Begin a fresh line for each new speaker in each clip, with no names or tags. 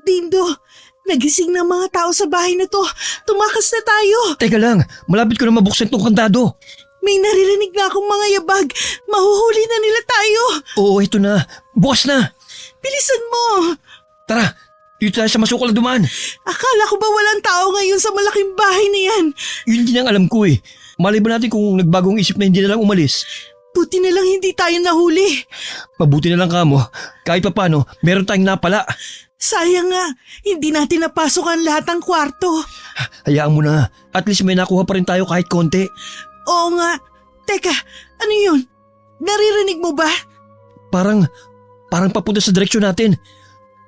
Dindo, nagising na mga tao sa bahay na to. Tumakas na tayo.
Teka lang, malapit ko na mabuksan tong kandado.
May naririnig na akong mga yabag. Mahuhuli na nila tayo.
Oo, ito na. Bukas na.
Bilisan mo.
Tara, dito tayo sa masukal na dumaan.
Akala ko ba walang tao ngayon sa malaking bahay na yan?
Yun din ang alam ko eh. Malay ba natin kung nagbagong isip na hindi na lang umalis?
Buti na lang hindi tayo nahuli.
Mabuti na lang kamo. Kahit pa paano, meron tayong napala.
Sayang nga, hindi natin napasok ang lahat ng kwarto.
Hayaan mo na. At least may nakuha pa rin tayo kahit konti.
Oo nga. Teka, ano yun? Naririnig mo ba?
Parang papunta sa direksyon natin.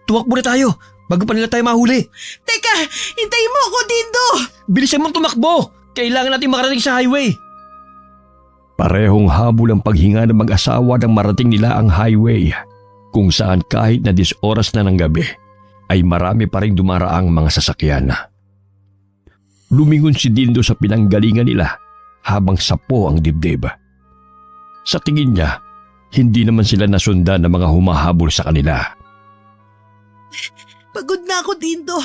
Tumakbo na tayo bago pa nila tayo mahuli.
Teka, hintayin mo ako, Dindo!
Bilisan mong tumakbo! Kailangan natin makarating sa highway.
Parehong habol ang paghinga ng mag-asawa nang marating nila ang highway, kung saan kahit na 10 oras na ng gabi ay marami pa rin dumaraang mga sasakyan. Lumingon si Dindo sa pinanggalingan nila habang sapo ang dibdib. Sa tingin niya, hindi naman sila nasundan ng mga humahabol sa kanila.
Pagod na ako, Dindo.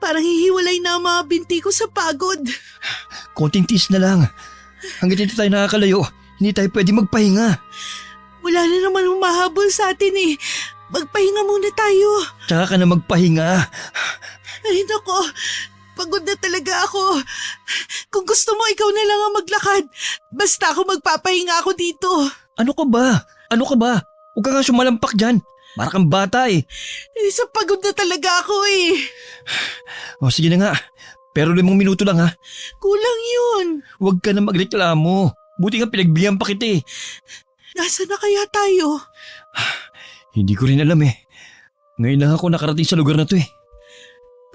Parang hihiwalay na ang mga binti ko sa pagod.
Konting tiis na lang. Hanggat hindi tayo nakakalayo, hindi tayo pwede magpahinga.
Wala na naman humahabol sa atin eh. Magpahinga muna tayo.
Tsaka ka na magpahinga.
Ay nako, pagod na talaga ako. Kung gusto mo, ikaw na lang ang maglakad. Basta ako magpapahinga ako dito.
Ano ka ba? Huwag ka nga sumalampak dyan. Para kang bata eh.
Sa pagod na talaga ako eh.
O sige na nga. Pero 5 minuto lang ha.
Kulang yun.
Huwag ka na magreklamo. Buti nga pinagbigyan pa kita eh.
Nasaan na kaya tayo?
Hindi ko rin alam eh. Ngayon lang ako nakarating sa lugar na to eh.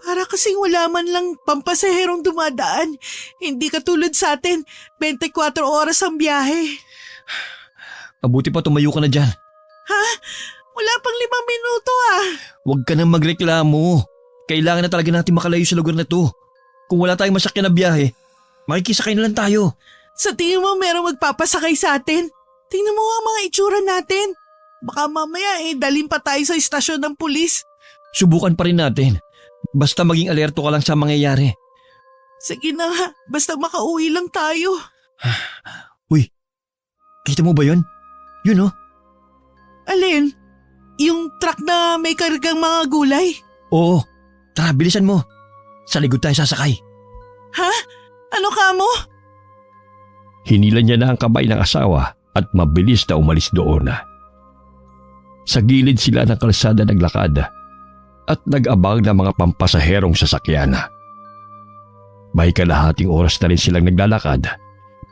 Para kasing wala man lang pampasaherong dumadaan. Hindi katulad sa atin, 24 oras ang biyahe.
Mabuti pa tumayo ka na dyan.
Ha? Wala pang 5 minuto ah.
Huwag ka nang magreklamo. Kailangan na talaga natin makalayo sa lugar na to. Kung wala tayong masakyan na biyahe, makikisakay na lang tayo.
Sa tingin mo merong magpapasakay sa atin? Tingnan mo nga ang mga itsura natin. Baka mamaya dalhin pa tayo sa istasyon ng pulis.
Subukan pa rin natin. Basta maging alerto ka lang sa mangyayari.
Sige na nga, basta makauwi lang tayo.
Uy, kita mo ba yun? Yun oh.
Alin? Yung truck na may kargang mga gulay?
Oo, tara bilisan mo. Sa likod tayo sasakay.
Ha? Ano ka mo?
Hinila niya na ang kamay ng asawa at mabilis na umalis doon. Sa gilid sila ng kalsada naglakad at nag-abang ng mga pampasaherong sasakyan. May kalahating oras na rin silang naglalakad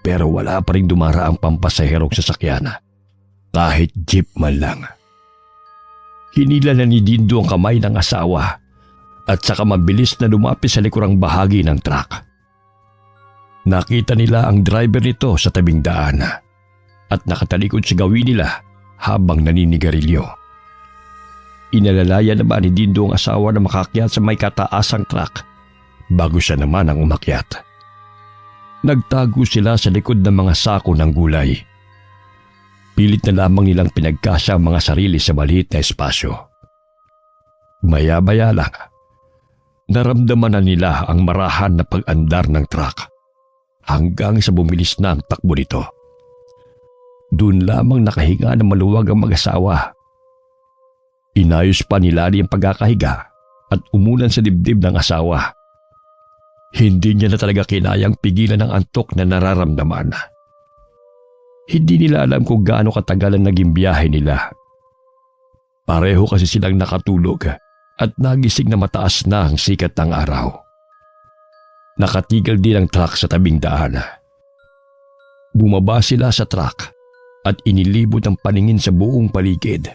pero wala pa rin dumaraang pampasaherong sasakyan. Kahit jeep man lang. Hinila na ni Dindo ang kamay ng asawa at saka mabilis na lumapit sa likurang bahagi ng truck. Nakita nila ang driver nito sa tabing daan at nakatalikod sa gawin nila habang naninigarilyo. Inalalaya naman ni Dindo ang asawa na makakyat sa may kataasang truck bago siya naman ang umakyat. Nagtago sila sa likod ng mga sako ng gulay. Pilit na lamang nilang pinagkasya ang mga sarili sa maliit na espasyo. Maya-maya lang, naramdaman na nila ang marahan na pag-andar ng truck hanggang sa bumilis na ang takbo nito. Doon lamang nakahiga ng maluwag ang mag-asawa. Inayos pa nila ang pagkakahiga at umulan sa dibdib ng asawa. Hindi niya na talaga kinayang pigilan ang antok na nararamdaman. Hindi nila alam kung gaano katagal ang naging biyahe nila. Pareho kasi silang nakatulog at nagising na mataas na ang sikat ng araw. Nakatigil din ang truck sa tabing daan. Bumaba sila sa truck at inilibot ang paningin sa buong paligid.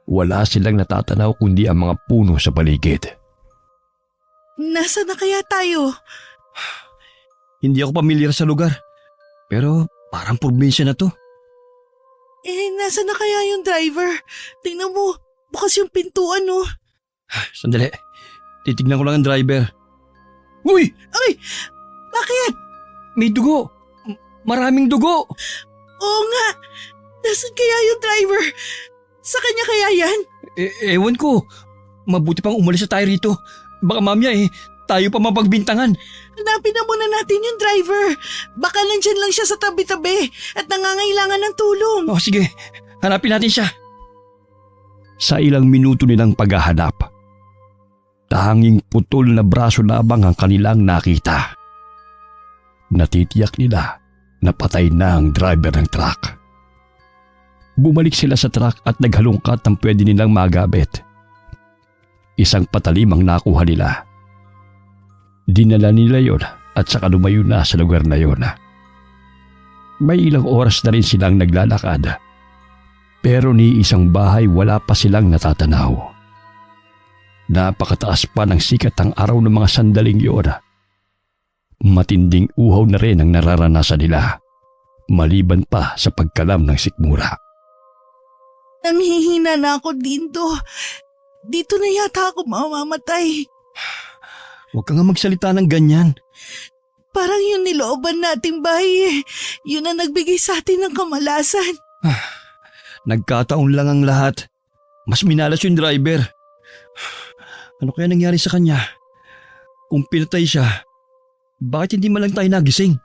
Wala silang natatanaw kundi ang mga puno sa paligid.
Nasaan na kaya tayo?
Hindi ako pamilyar sa lugar. Pero parang probinsya na to.
Nasaan na kaya yung driver? Tingnan mo, bukas yung pintuan no.
Sandali, titignan ko lang ang driver. Uy!
Ay! Bakit?
May dugo! Maraming dugo!
Oo nga! Nasaan kaya yung driver? Sa kanya kaya yan?
Ewan ko. Mabuti pang umalis na tayo rito. Baka mamaya tayo pa mapagbintangan.
Hanapin na muna natin yung driver. Baka nandyan lang siya sa tabi-tabi at nangangailangan ng tulong.
O sige, hanapin natin siya.
Sa ilang minuto nilang paghahanap, tanging putol na braso labang ang kanilang nakita. Natitiyak nila na patay na ang driver ng truck. Bumalik sila sa truck at naghalungkat ng pwede nilang magamit. Isang patalim ang nakuha nila. Dinala nila yon at saka lumayo na sa lugar na yon. May ilang oras na rin silang naglalakad. Pero ni isang bahay wala pa silang natatanaw. Napakataas pa ng sikat ang araw ng mga sandaling yon. Matinding uhaw na rin ang nararanasan nila, maliban pa sa pagkalam ng sikmura.
Nanghihina na ako dito. Dito na yata ako mamamatay.
Huwag ka nga magsalita ng ganyan.
Parang yung nilooban nating bahay yun ang nagbigay sa atin ng kamalasan.
Nagkataon lang ang lahat. Mas minalas yung driver. Ano kaya nangyari sa kanya? Kung pinatay siya, bakit hindi man lang tayo nagising?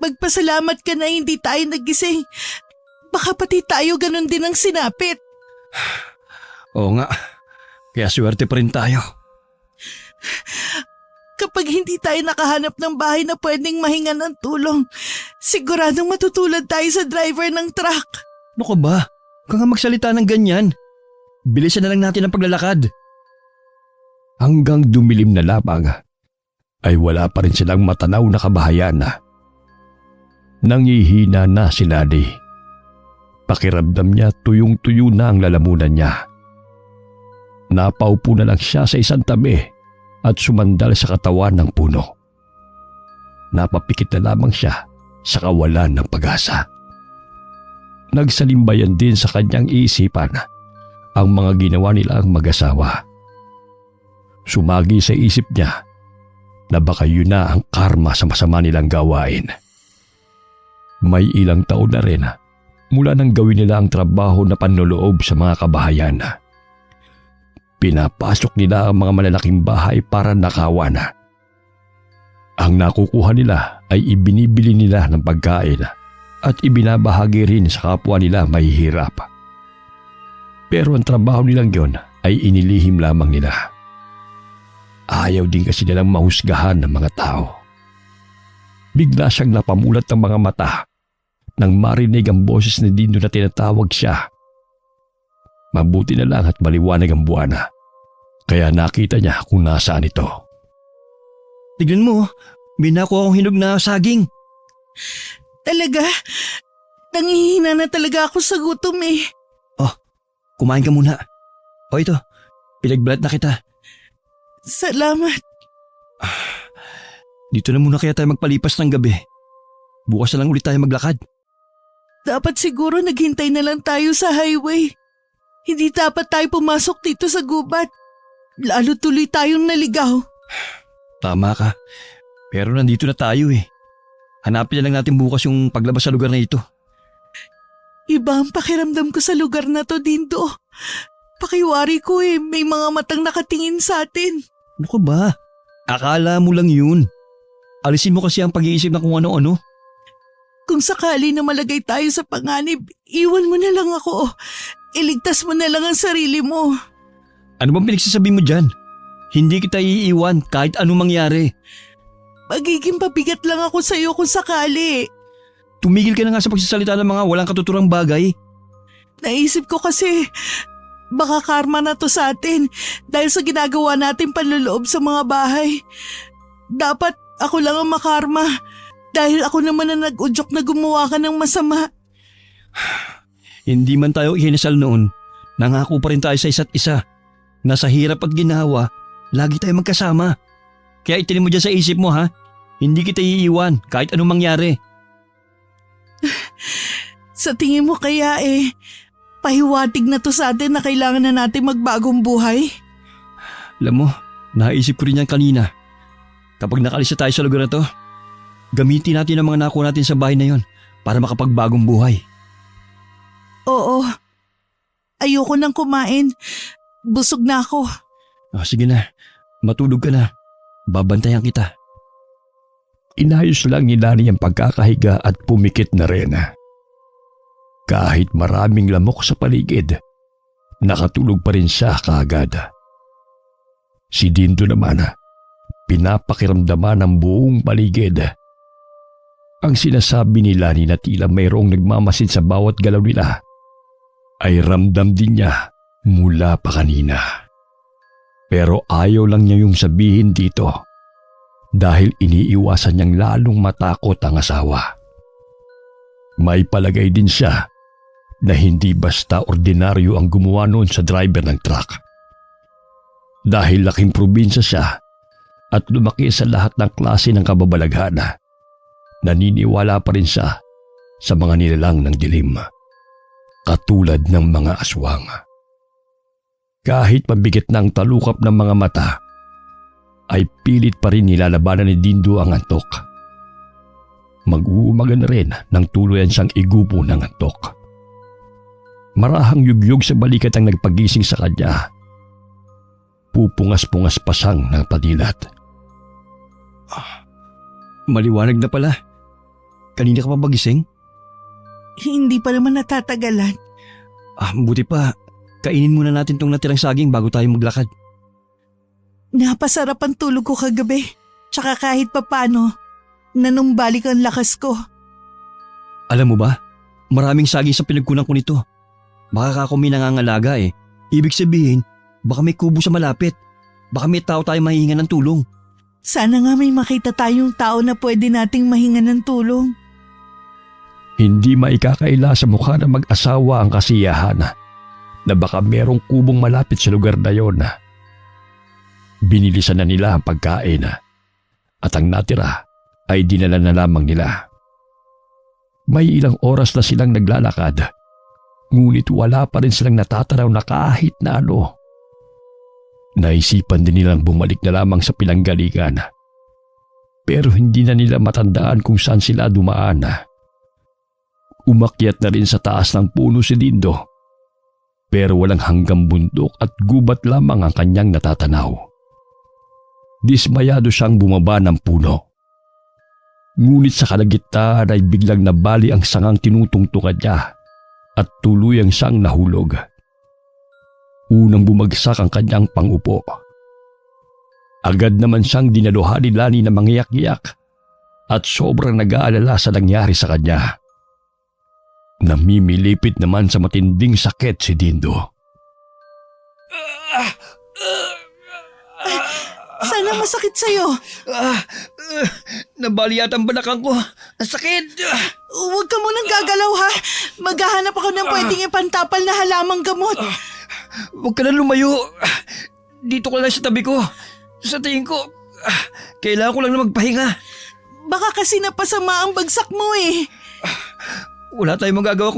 Magpasalamat ka na hindi tayo nagising. Baka pati tayo ganun din ang sinapit.
Oo nga, kaya swerte pa rin tayo.
Kapag hindi tayo nakahanap ng bahay na pwedeng mahinga ng tulong, siguradong matutulad tayo sa driver ng truck.
Ano ka ba? Huwag ka nga magsalita ng ganyan. Bilisan na lang natin ang paglalakad.
Hanggang dumilim na lamang ay wala pa rin silang matanaw na kabahayan. Nangihina na si Lani. Pakiramdam niya tuyong-tuyo na ang lalamunan niya. Napaupo na lang siya sa isang tabi at sumandal sa katawan ng puno. Napapikit na lamang siya sa kawalan ng pag-asa. Nagsalimbayan din sa kanyang isipan ang mga ginawa nilang mag-asawa. Sumagi sa isip niya na baka yun na ang karma sa masama nilang gawain. May ilang taon na rin mula nang gawin nila ang trabaho na panloloob sa mga kabahayan. Pinapasok nila ang mga malalaking bahay para nakawan. Ang nakukuha nila ay ibinibili nila ng pagkain at ibinabahagi rin sa kapwa nila may hirap. Pero ang trabaho nilang yon ay inilihim lamang nila. Ayaw din kasi nilang mahusgahan ng mga tao. Bigla siyang napamulat ng mga mata nang marinig ang boses ni Dino na tinatawag siya. Mabuti na lang at maliwanag ang buwan, kaya nakita niya kung nasaan ito.
Tignan mo, may nakuha akong hinog na saging.
Talaga? Nangihina na talaga ako sa gutom eh.
Kumain ka muna. O ito, pinagbalat na kita.
Salamat.
Dito na muna kaya tayo magpalipas ng gabi. Bukas na lang ulit tayo maglakad.
Dapat siguro naghintay na lang tayo sa highway. Hindi dapat tayo pumasok dito sa gubat. Lalo tuloy tayong naligaw.
Tama ka. Pero nandito na tayo eh. Hanapin na lang natin bukas yung paglabas sa lugar na ito.
Iba ang pakiramdam ko sa lugar na to, Dindo. Pakiwari ko eh, may mga matang nakatingin sa atin.
Ano ka ba? Akala mo lang yun. Alisin mo kasi ang pag-iisip na kung ano-ano.
Kung sakali na malagay tayo sa panganib, iwan mo na lang ako. Iligtas mo na lang ang sarili mo.
Ano bang pinagsasabi mo dyan? Hindi kita iiwan kahit anong mangyari.
Magiging pabigat lang ako sa'yo kung sakali.
Tumigil ka na nga sa pagsasalita ng mga walang katuturang bagay.
Naisip ko kasi, baka karma na to sa atin dahil sa ginagawa natin panloloob sa mga bahay. Dapat ako lang ang makarma dahil ako naman ang nag-udyok na gumawa ka ng masama.
Hindi man tayo ihinasal noon, nangako pa rin tayo sa isa't isa. Nasa hirap at ginawa, lagi tayo magkasama. Kaya itinin mo dyan sa isip mo ha, hindi kita iiwan kahit anong mangyari.
Sa tingin mo kaya pahiwatig na to sa atin na kailangan na natin magbagong buhay?
Alam mo, naisip ko rin yan kanina. Kapag nakalis na tayo sa lugar na to, gamitin natin ang mga nakuha natin sa bahay na yon para makapagbagong buhay.
Oo. Ayoko nang kumain. busog na ako.
Sige na, matulog ka na. Babantayan kita.
Inayos lang ni Lani ang pagkakahiga at pumikit na rin. Kahit maraming lamok sa paligid, nakatulog pa rin siya kaagad. Si Dindo naman, pinapakiramdaman ang buong paligid. Ang sinasabi ni Lani na tila mayroong nagmamasid sa bawat galaw nila ay ramdam din niya mula pa kanina. Pero ayaw lang niya yung sabihin dito dahil iniiwasan niyang lalong matakot ang asawa. May palagay din siya na hindi basta ordinaryo ang gumawa noon sa driver ng truck. Dahil laking probinsya siya at lumaki sa lahat ng klase ng kababalaghan, naniniwala pa rin siya sa mga nilalang ng dilim, katulad ng mga aswang. Kahit mabigat na ang talukap ng mga mata, ay pilit pa rin nilalabanan ni Dindo ang antok. Mag-uumaga na rin nang tuluyan siyang igupo ng antok. Marahang yugyug sa balikat ang nagpagising sa kanya. Pupungas-pungas pa siyang ng padilat.
Maliwanag na pala. Kanina ka pa magising?
Hindi pa naman natatagalan.
Buti pa. Kainin muna natin tong natirang saging bago tayo maglakad.
Napasarap ang tulog ko kagabi. Tsaka kahit papano, nanumbalik ang lakas ko.
Alam mo ba, maraming saging sa pinagkunan ko nito. Baka ako may nangangalaga eh. Ibig sabihin, baka may kubo sa malapit. Baka may tao tayo mahihingan ng tulong.
Sana nga may makita tayong tao na pwede nating mahingan ng tulong.
Hindi maikakaila sa mukha ng mag-asawa ang kasiyahan na baka merong kubong malapit sa lugar na yon. Binilisan na nila ang pagkain at ang natira ay dinala na lamang nila. May ilang oras na silang naglalakad, ngunit wala pa rin silang natatanaw na kahit na ano. Naisipan din nilang bumalik na lamang sa pinanggalingan, pero hindi na nila matandaan kung saan sila dumaan. Umakyat na rin sa taas ng puno si Dindo, pero walang hanggang bundok at gubat lamang ang kanyang natatanaw. Dismayado siyang bumaba ng puno. Ngunit sa kalagitnaan ay biglang nabali ang sangang tinutungtungan niya at tuluyang siyang nahulog. Unang bumagsak ang kanyang pangupo. Agad naman siyang dinaluhan ni Lani na mangyak-yak at sobrang nag-aalala sa nangyari sa kanya. Namimilipit naman sa matinding sakit si Dindo.
Sana masakit sa'yo.
Nabali yata ang balakang ko. Ang sakit!
Huwag ka munang gagalaw ha. Maghahanap ako ng pwedeng ipantapal na halamang gamot.
Huwag ka na lumayo. Dito ka lang sa tabi ko. Sa tingin ko, kailangan ko lang na magpahinga.
Baka kasi napasama ang bagsak mo eh.
Wala tayong magagawa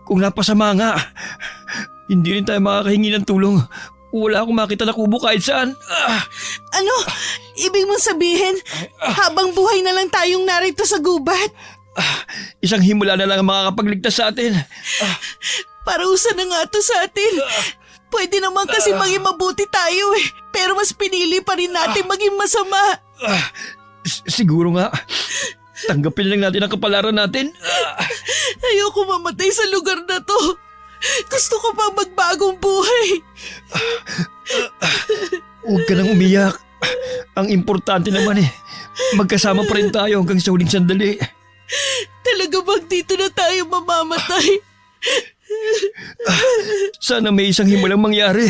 kung napasama nga. Hindi rin tayo makakahingi ng tulong. Wala akong makita na kubo kahit saan.
Ano? Ibig mong sabihin, habang buhay na lang tayong narito sa gubat?
Isang himala na lang ang makakapagligtas sa atin.
Parusa na nga to sa atin. Pwede naman kasi maging mabuti tayo eh. Pero mas pinili pa rin natin maging masama.
Siguro nga. Tanggapin lang natin ang kapalaran natin.
Ayoko mamatay sa lugar na to. Gusto ko pa magbagong buhay.
Huwag ka nang umiyak. Ang importante naman magkasama pa rin tayo hanggang sa huling sandali.
Talaga bang dito na tayo mamamatay?
Sana may isang himalang mangyari.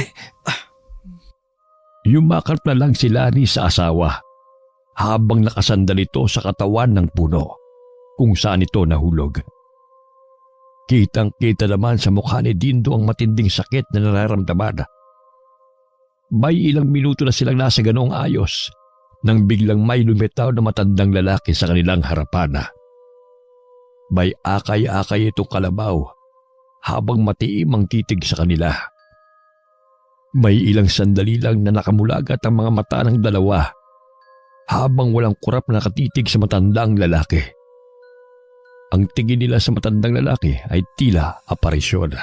Yumakap na lang si Lani sa asawa habang nakasandal ito sa katawan ng puno kung saan ito nahulog. Kitang-kita naman sa mukha ni Dindo ang matinding sakit na nararamdaman. May ilang minuto na silang nasa ganoong ayos nang biglang may lumitaw na matandang lalaki sa kanilang harapan. May akay-akay itong kalabaw habang matiim ang titig sa kanila. May ilang sandali lang na nakamulagat ang mga mata ng dalawa habang walang kurap na nakatitig sa matandang lalaki. Ang tingin nila sa matandang lalaki ay tila aparisyon.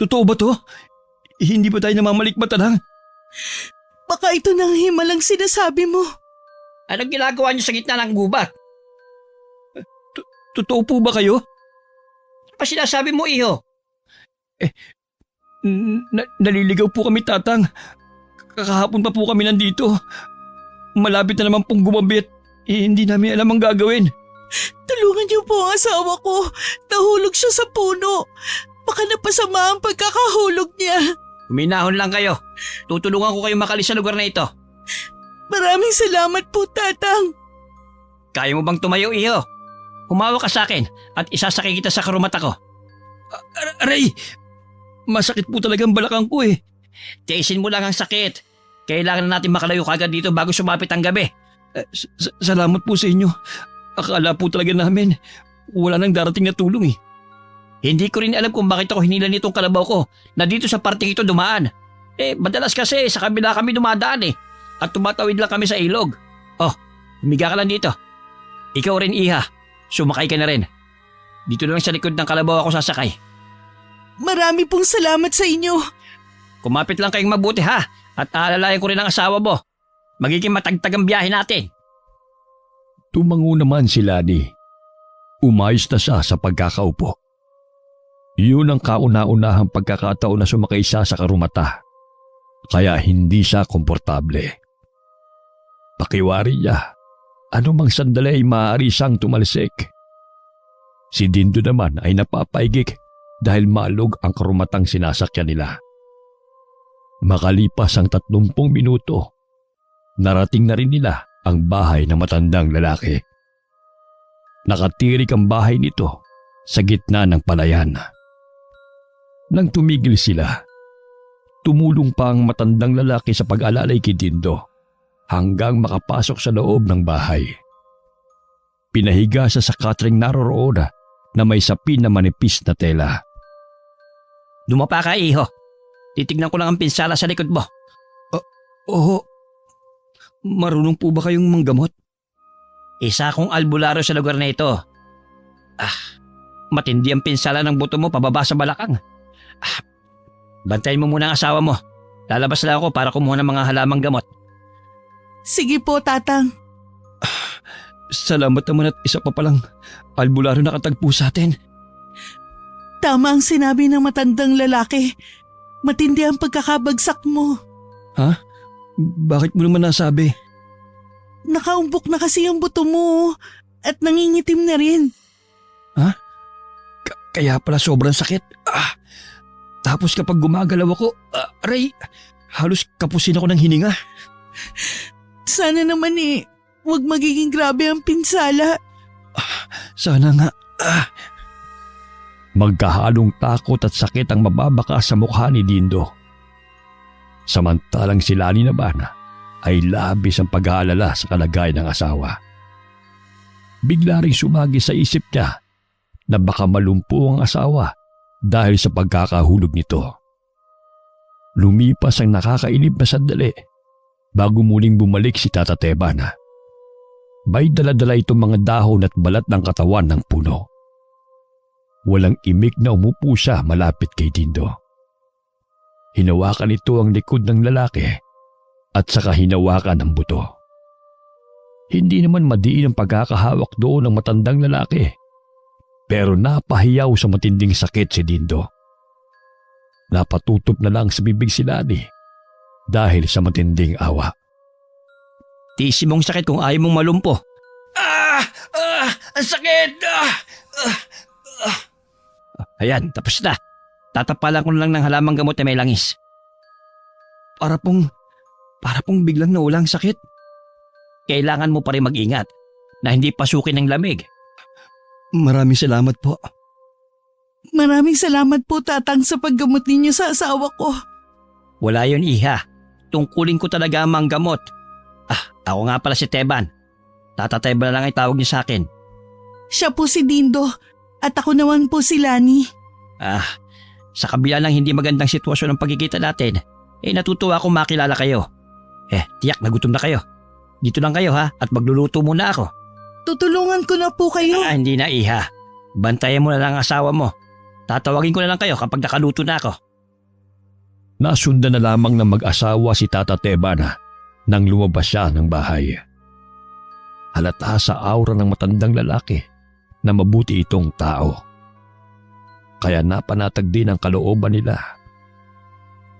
Totoo ba to? Hindi ba tayo namamalikmata lang?
Baka ito nang himalang sinasabi mo.
Anong ginagawa niyo sa gitna ng gubat?
Totoo po ba kayo?
Ano pa sinasabi mo, iho?
Naliligaw po kami, Tatang. Kakahapon pa po kami nandito. Malapit na naman pong gumabit. Hindi namin alam ang gagawin.
Tulungan niyo po ang asawa ko. Nahulog siya sa puno. Baka napasama ang pagkakahulog niya.
Huminahon lang kayo. Tutulungan ko kayo makalis sa lugar na ito.
Maraming salamat po, Tatang.
Kaya mo bang tumayo, iho? Humawak ka sa akin at isasakay kita sa karumata ko.
Aray! Masakit po talagang balakang ko eh.
Tiisin mo lang ang sakit. Kailangan na natin makalayo kagad dito bago sumapit ang gabi.
Salamat po sa inyo. Akala po talaga namin wala nang darating na tulong eh.
Hindi ko rin alam kung bakit ako hinila nitong kalabaw ko na dito sa parting ito dumaan. Madalas kasi sa kabila kami dumadaan eh. At tumatawid lang kami sa ilog. Oh, humiga ka lang dito. Ikaw rin, iha. Sumakay ka na rin. Dito lang sa likod ng kalabaw ako sasakay.
Marami pong salamat sa inyo.
Kumapit lang kayong mabuti ha. At aalalayan ko rin ang asawa mo. Magiging matagtag ang biyahe natin.
Tumango naman si Lani. Umayos na siya sa pagkakaupo. Yun ang kauna-unahang pagkakataon na sumakay siya sa karumata. Kaya hindi siya komportable. Pakiwari niya, anumang sandali ay maaari siyang tumalsik. Si Dindo naman ay napapaigik dahil maalog ang karumatang sinasakyan nila. Makalipas ang 30 minuto, narating na rin nila ang bahay ng matandang lalaki. Nakatirik ang bahay nito sa gitna ng palayan. Nang tumigil sila, tumulong pa ang matandang lalaki sa pag-alalay kay Dindo hanggang makapasok sa loob ng bahay. Pinahiga siya sa katring naroroon na may sapin na manipis na tela.
Dumapa ka, iho. Titignan ko lang ang pinsala sa likod mo.
Oo. Marunong po ba kayong manggamot?
Isa akong albularyo sa lugar na ito. Matindi ang pinsala ng buto mo pababa sa balakang. Bantayin mo muna ang asawa mo. Lalabas lang ako para kumuha ng mga halamang gamot.
Sige po, Tatang.
Salamat naman at isa pa palang albularyo nakatagpo sa atin.
Tama ang sinabi ng matandang lalaki. Matindi ang pagkakabagsak mo.
Ha? Bakit mo naman nasabi?
Nakaumbok na kasi ang buto mo at nangingitim na rin.
Ha? Kaya pala sobrang sakit. Tapos kapag gumagalaw ako, aray, halos kapusin ako ng hininga.
Sana naman huwag magiging grabe ang pinsala.
Sana nga.
Magkahalong takot at sakit ang mababaka sa mukha ni Dindo. Samantalang si Lani naman ay labis ang pag-aalala sa kalagayan ng asawa. Bigla ring sumagi sa isip niya na baka malumpo ang asawa dahil sa pagkakahulog nito. Lumipas ang nakakainip na sandali bago muling bumalik si Tata Teban. May dala-dala itong mga dahon at balat ng katawan ng puno. Walang imik na umupo siya malapit kay Dindo. Hinawakan ito ang likod ng lalaki at saka hinawakan ang buto. Hindi naman madiin ang pagkakahawak doon ng matandang lalaki, pero napahiyaw sa matinding sakit si Dindo. Napatutup na lang sa bibig si Lani dahil sa matinding awa.
Tiisin mong sakit kung ayaw mong malumpo. Ang sakit! Ayan, tapos na. Tatapalan ko lang ng halamang gamot na may langis.
Para pong biglang nawala ang sakit.
Kailangan mo pa rin mag-ingat na hindi pasukin ng lamig.
Maraming salamat po.
Maraming salamat po, Tatang, sa paggamot ninyo sa asawa ko.
Wala yun, iha. Tungkulin ko talaga ang mga gamot. Ako nga pala si Teban. Tata Teban na lang ay tawag niyo sa akin.
Siya po si Dindo at ako naman po si Lani.
Sa kabila ng hindi magandang sitwasyon ng pagkikita natin, natutuwa akong makilala kayo. Tiyak nagutom na kayo. Dito lang kayo ha, at magluluto muna ako.
Tutulungan ko na po kayo.
Hindi na, iha. Bantayan mo na lang ang asawa mo. Tatawagin ko na lang kayo kapag nakaluto na ako.
Nasundan na lamang ng mag-asawa si Tata Teban nang lumabas siya ng bahay. Halata sa aura ng matandang lalaki na mabuti itong tao. Kaya napanatag din ang kalooban nila.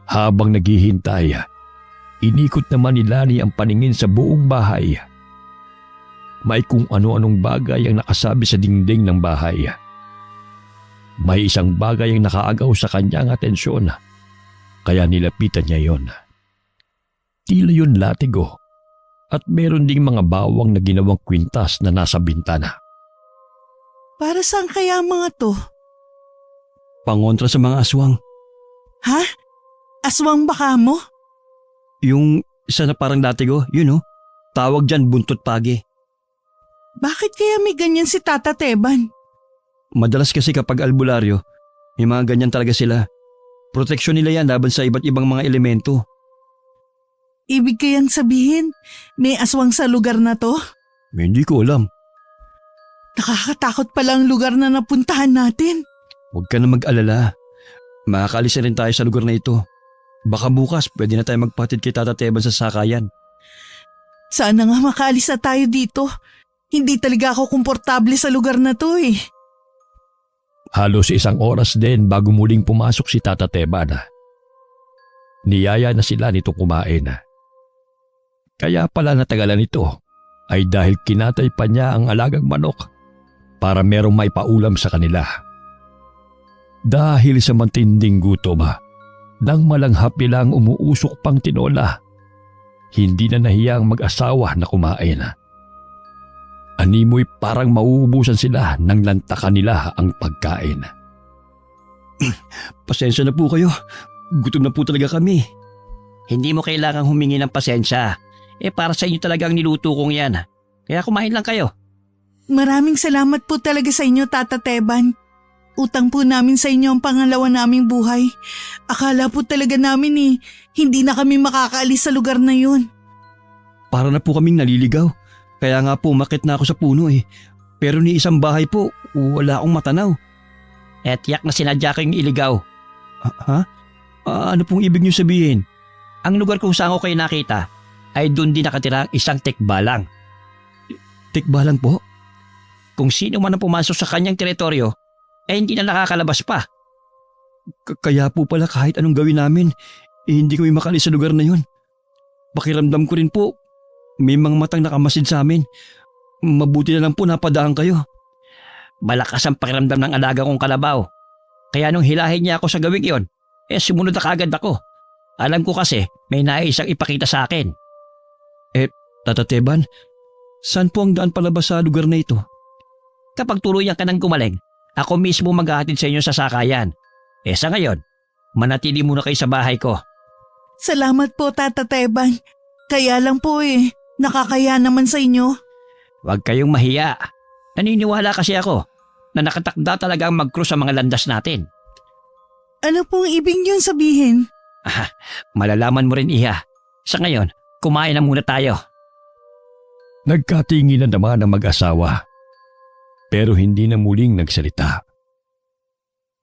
Habang naghihintay, inikot naman ni Lani ang paningin sa buong bahay. May kung ano-anong bagay ang nakasabi sa dingding ng bahay. May isang bagay ang nakaagaw sa kanyang atensyon, kaya nilapitan niya yon. Tila yun latigo at meron ding mga bawang na ginawang kwintas na nasa bintana.
Para saan kaya ang mga to?
Pangontra sa mga aswang.
Ha? Aswang baka mo?
Yung isa na parang latigo, yun oh. Tawag dyan buntot pagi.
Bakit kaya may ganyan si Tata Teban?
Madalas kasi kapag albularyo, may mga ganyan talaga sila. Proteksyon nila yan laban sa iba't ibang mga elemento.
Ibig kayang sabihin, may aswang sa lugar na to?
Hindi ko alam.
Nakakatakot pala ang lugar na napuntahan natin.
Huwag ka na mag-alala. Makakaalis na rin tayo sa lugar na ito. Baka bukas pwede na tayo magpatid kay Tata Teban sa sakayan.
Sana nga makaalis na tayo dito. Hindi talaga ako komportable sa lugar na to eh.
Halos 1 oras din bago muling pumasok si Tata Teban. Niyaya na sila nito kumain. Kaya pala natagalan ito ay dahil kinatay pa niya ang alagang manok para merong may paulam sa kanila. Dahil sa matinding gutom, nang malanghap nilang umuusok pang tinola, hindi na nahiyang mag-asawa na kumain. Animoy parang mauubusan sila nang lantakan nila ang pagkain.
Pasensya na po kayo. Gutom na po talaga kami.
Hindi mo kailangang humingi ng pasensya. Para sa inyo talaga ang niluto kong yan. Kaya kumain lang kayo.
Maraming salamat po talaga sa inyo, Tata Teban. Utang po namin sa inyo ang pangalawa naming buhay. Akala po talaga namin hindi na kami makakaalis sa lugar na yun.
Para na po kaming naliligaw. Kaya nga po umakyat na ako sa puno eh. Pero ni isang bahay po, wala akong matanaw.
Tiyak na sinadya ko yung iligaw.
Ha? Ano pong ibig niyo sabihin?
Ang lugar kung saan ko kayo nakita ay doon din nakatira ang isang tikbalang.
Tikbalang po?
Kung sino man ang pumasok sa kanyang teritoryo, hindi na nakakalabas pa.
Kaya po pala kahit anong gawin namin, hindi kami makalis sa lugar na yun. Pakiramdam ko rin po, may mga matang nakamasid sa amin. Mabuti na lang po napadaan kayo.
Malakas ang pakiramdam ng alaga kong kalabaw. Kaya nung hilahin niya ako sa gawing iyon, sumunod na kaagad ako. Alam ko kasi may naisang ipakita sa akin.
Tata Teban, saan po ang daan palabas sa lugar na ito?
Kapag tuluyan ka ng gumaling, ako mismo maghahatid sa inyo sa sakayan. Sa ngayon, manatili muna kayo sa bahay ko.
Salamat po, Tata Teban. Kaya lang po nakakaya naman sa inyo.
Huwag kayong mahiya. Naniniwala kasi ako na nakatakda talaga ang mag-cruise sa mga landas natin.
Ano pong ibig niyong sabihin?
Malalaman mo rin, Iha. Sa ngayon, kumain na muna tayo.
Nagkatinginan naman ang mag-asawa, pero hindi na muling nagsalita.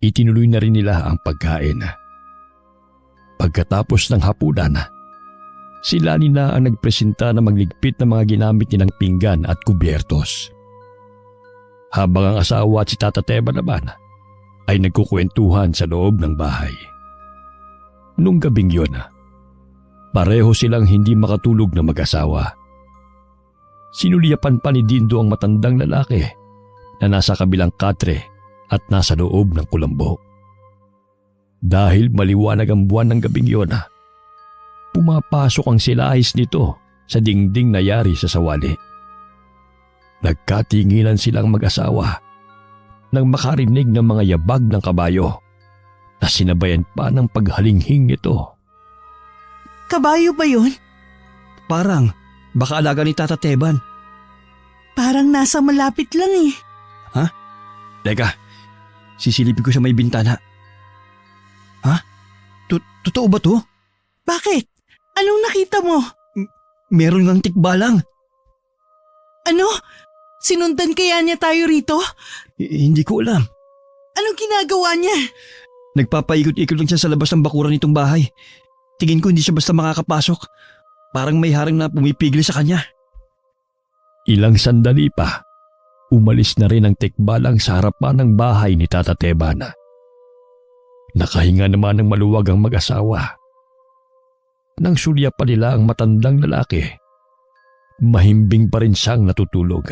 Itinuloy na rin nila ang pagkain. Pagkatapos ng hapunan, sila nina ang nagpresenta na magligpit ng mga ginamit nilang pinggan at kubyertos. Habang ang asawa at si Tata Teban naman ay nagkukwentuhan sa loob ng bahay. Nung gabing yun, pareho silang hindi makatulog na mag-asawa. Sinuliyapan pa ni Dindo ang matandang lalaki na nasa kabilang katre at nasa loob ng kulambo. Dahil maliwanag ang buwan ng gabing yun, pumapasok ang silahis nito sa dingding na yari sa sawali. Nagkatinginan silang mag-asawa nang makarinig ng mga yabag ng kabayo na sinabayan pa ng paghalinghing nito.
Kabayo ba yun?
Parang, baka alaga ni Tata Teban.
Parang nasa malapit lang eh.
Teka, sisilipin ko sa may bintana. Ha? Totoo ba to?
Bakit? Anong nakita mo?
Meron ng tikbalang.
Ano? Sinundan kaya niya tayo rito?
Hindi ko alam.
Anong ginagawa niya?
Nagpapaikot-ikot lang siya sa labas ng bakuran nitong bahay. Tingin ko hindi siya basta makakapasok. Parang may harang na pumipigil sa kanya.
Ilang sandali pa, umalis na rin ang tikbalang sa harapan ng bahay ni Tata Tebana. Nakahinga naman ng maluwag ang mag-asawa. Nang sulya pa nila ang matandang lalaki, mahimbing pa rin siyang natutulog.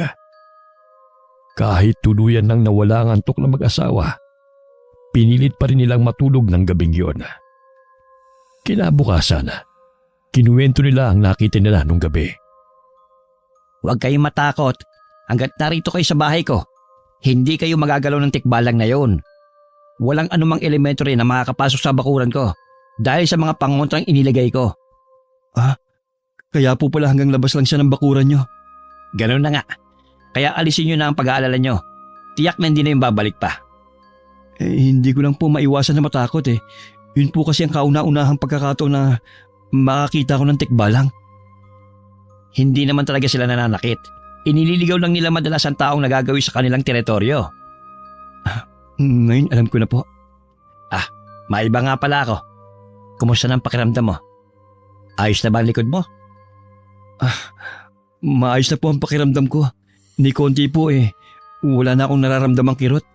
Kahit tuluyan nang nawala ang antok ng mag-asawa, pinilit pa rin nilang matulog ng gabing yun. Kinabukasan, kinuwento nila ang nakita nila nung gabi.
Huwag kayong matakot. Hanggat narito kayo sa bahay ko, hindi kayo magagalaw ng tikbalang na yon. Walang anumang elemento rin na makakapasok sa bakuran ko dahil sa mga pangontrang inilagay ko.
Kaya po pala hanggang labas lang siya ng bakuran nyo.
Ganun na nga. Kaya alisin nyo na ang pag-aalala nyo. Tiyak na hindi na yung babalik pa.
Hindi ko lang po maiwasan na matakot eh. Yun po kasi ang kauna-unahang pagkakataon na makakita ko ng tikbalang.
Hindi naman talaga sila nananakit. Inililigaw lang nila madalas ang taong nagagawi sa kanilang teritoryo.
Ngayon alam ko na po.
Maiba nga pala ako. Kumusta ng pakiramdam mo? Ayos na ba ang likod mo?
Maayos na po ang pakiramdam ko. Ni konti po eh. Wala na akong nararamdamang kirot.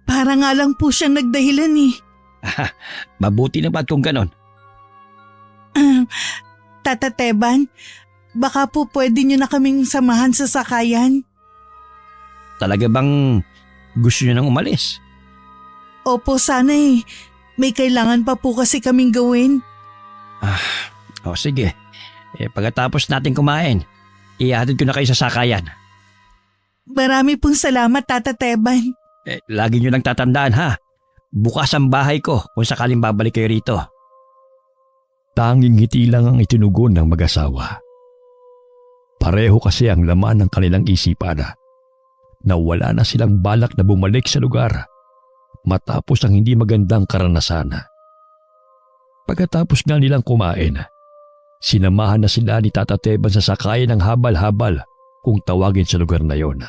Para nga lang po siyang nagdahilan eh.
Mabuti na ba kung ganon?
Tata Teban, baka po pwede niyo na kaming samahan sa sakayan.
Talaga bang gusto nyo nang umalis?
Opo, sana eh. May kailangan pa po kasi kaming gawin.
Sige. Pagkatapos natin kumain, ihatid ko na kayo sa sakayan.
Marami pong salamat, Tata Teban.
Lagi nyo lang tatandaan ha. Bukas ang bahay ko kung sakaling babalik kayo rito.
Tanging ngiti lang ang itinugon ng mag-asawa. Pareho kasi ang laman ng kanilang isipan na wala na silang balak na bumalik sa lugar matapos ang hindi magandang karanasan. Pagkatapos nga nilang kumain, sinamahan na sila ni Tata Teban sa sakayan ng habal-habal kung tawagin sa lugar na yon.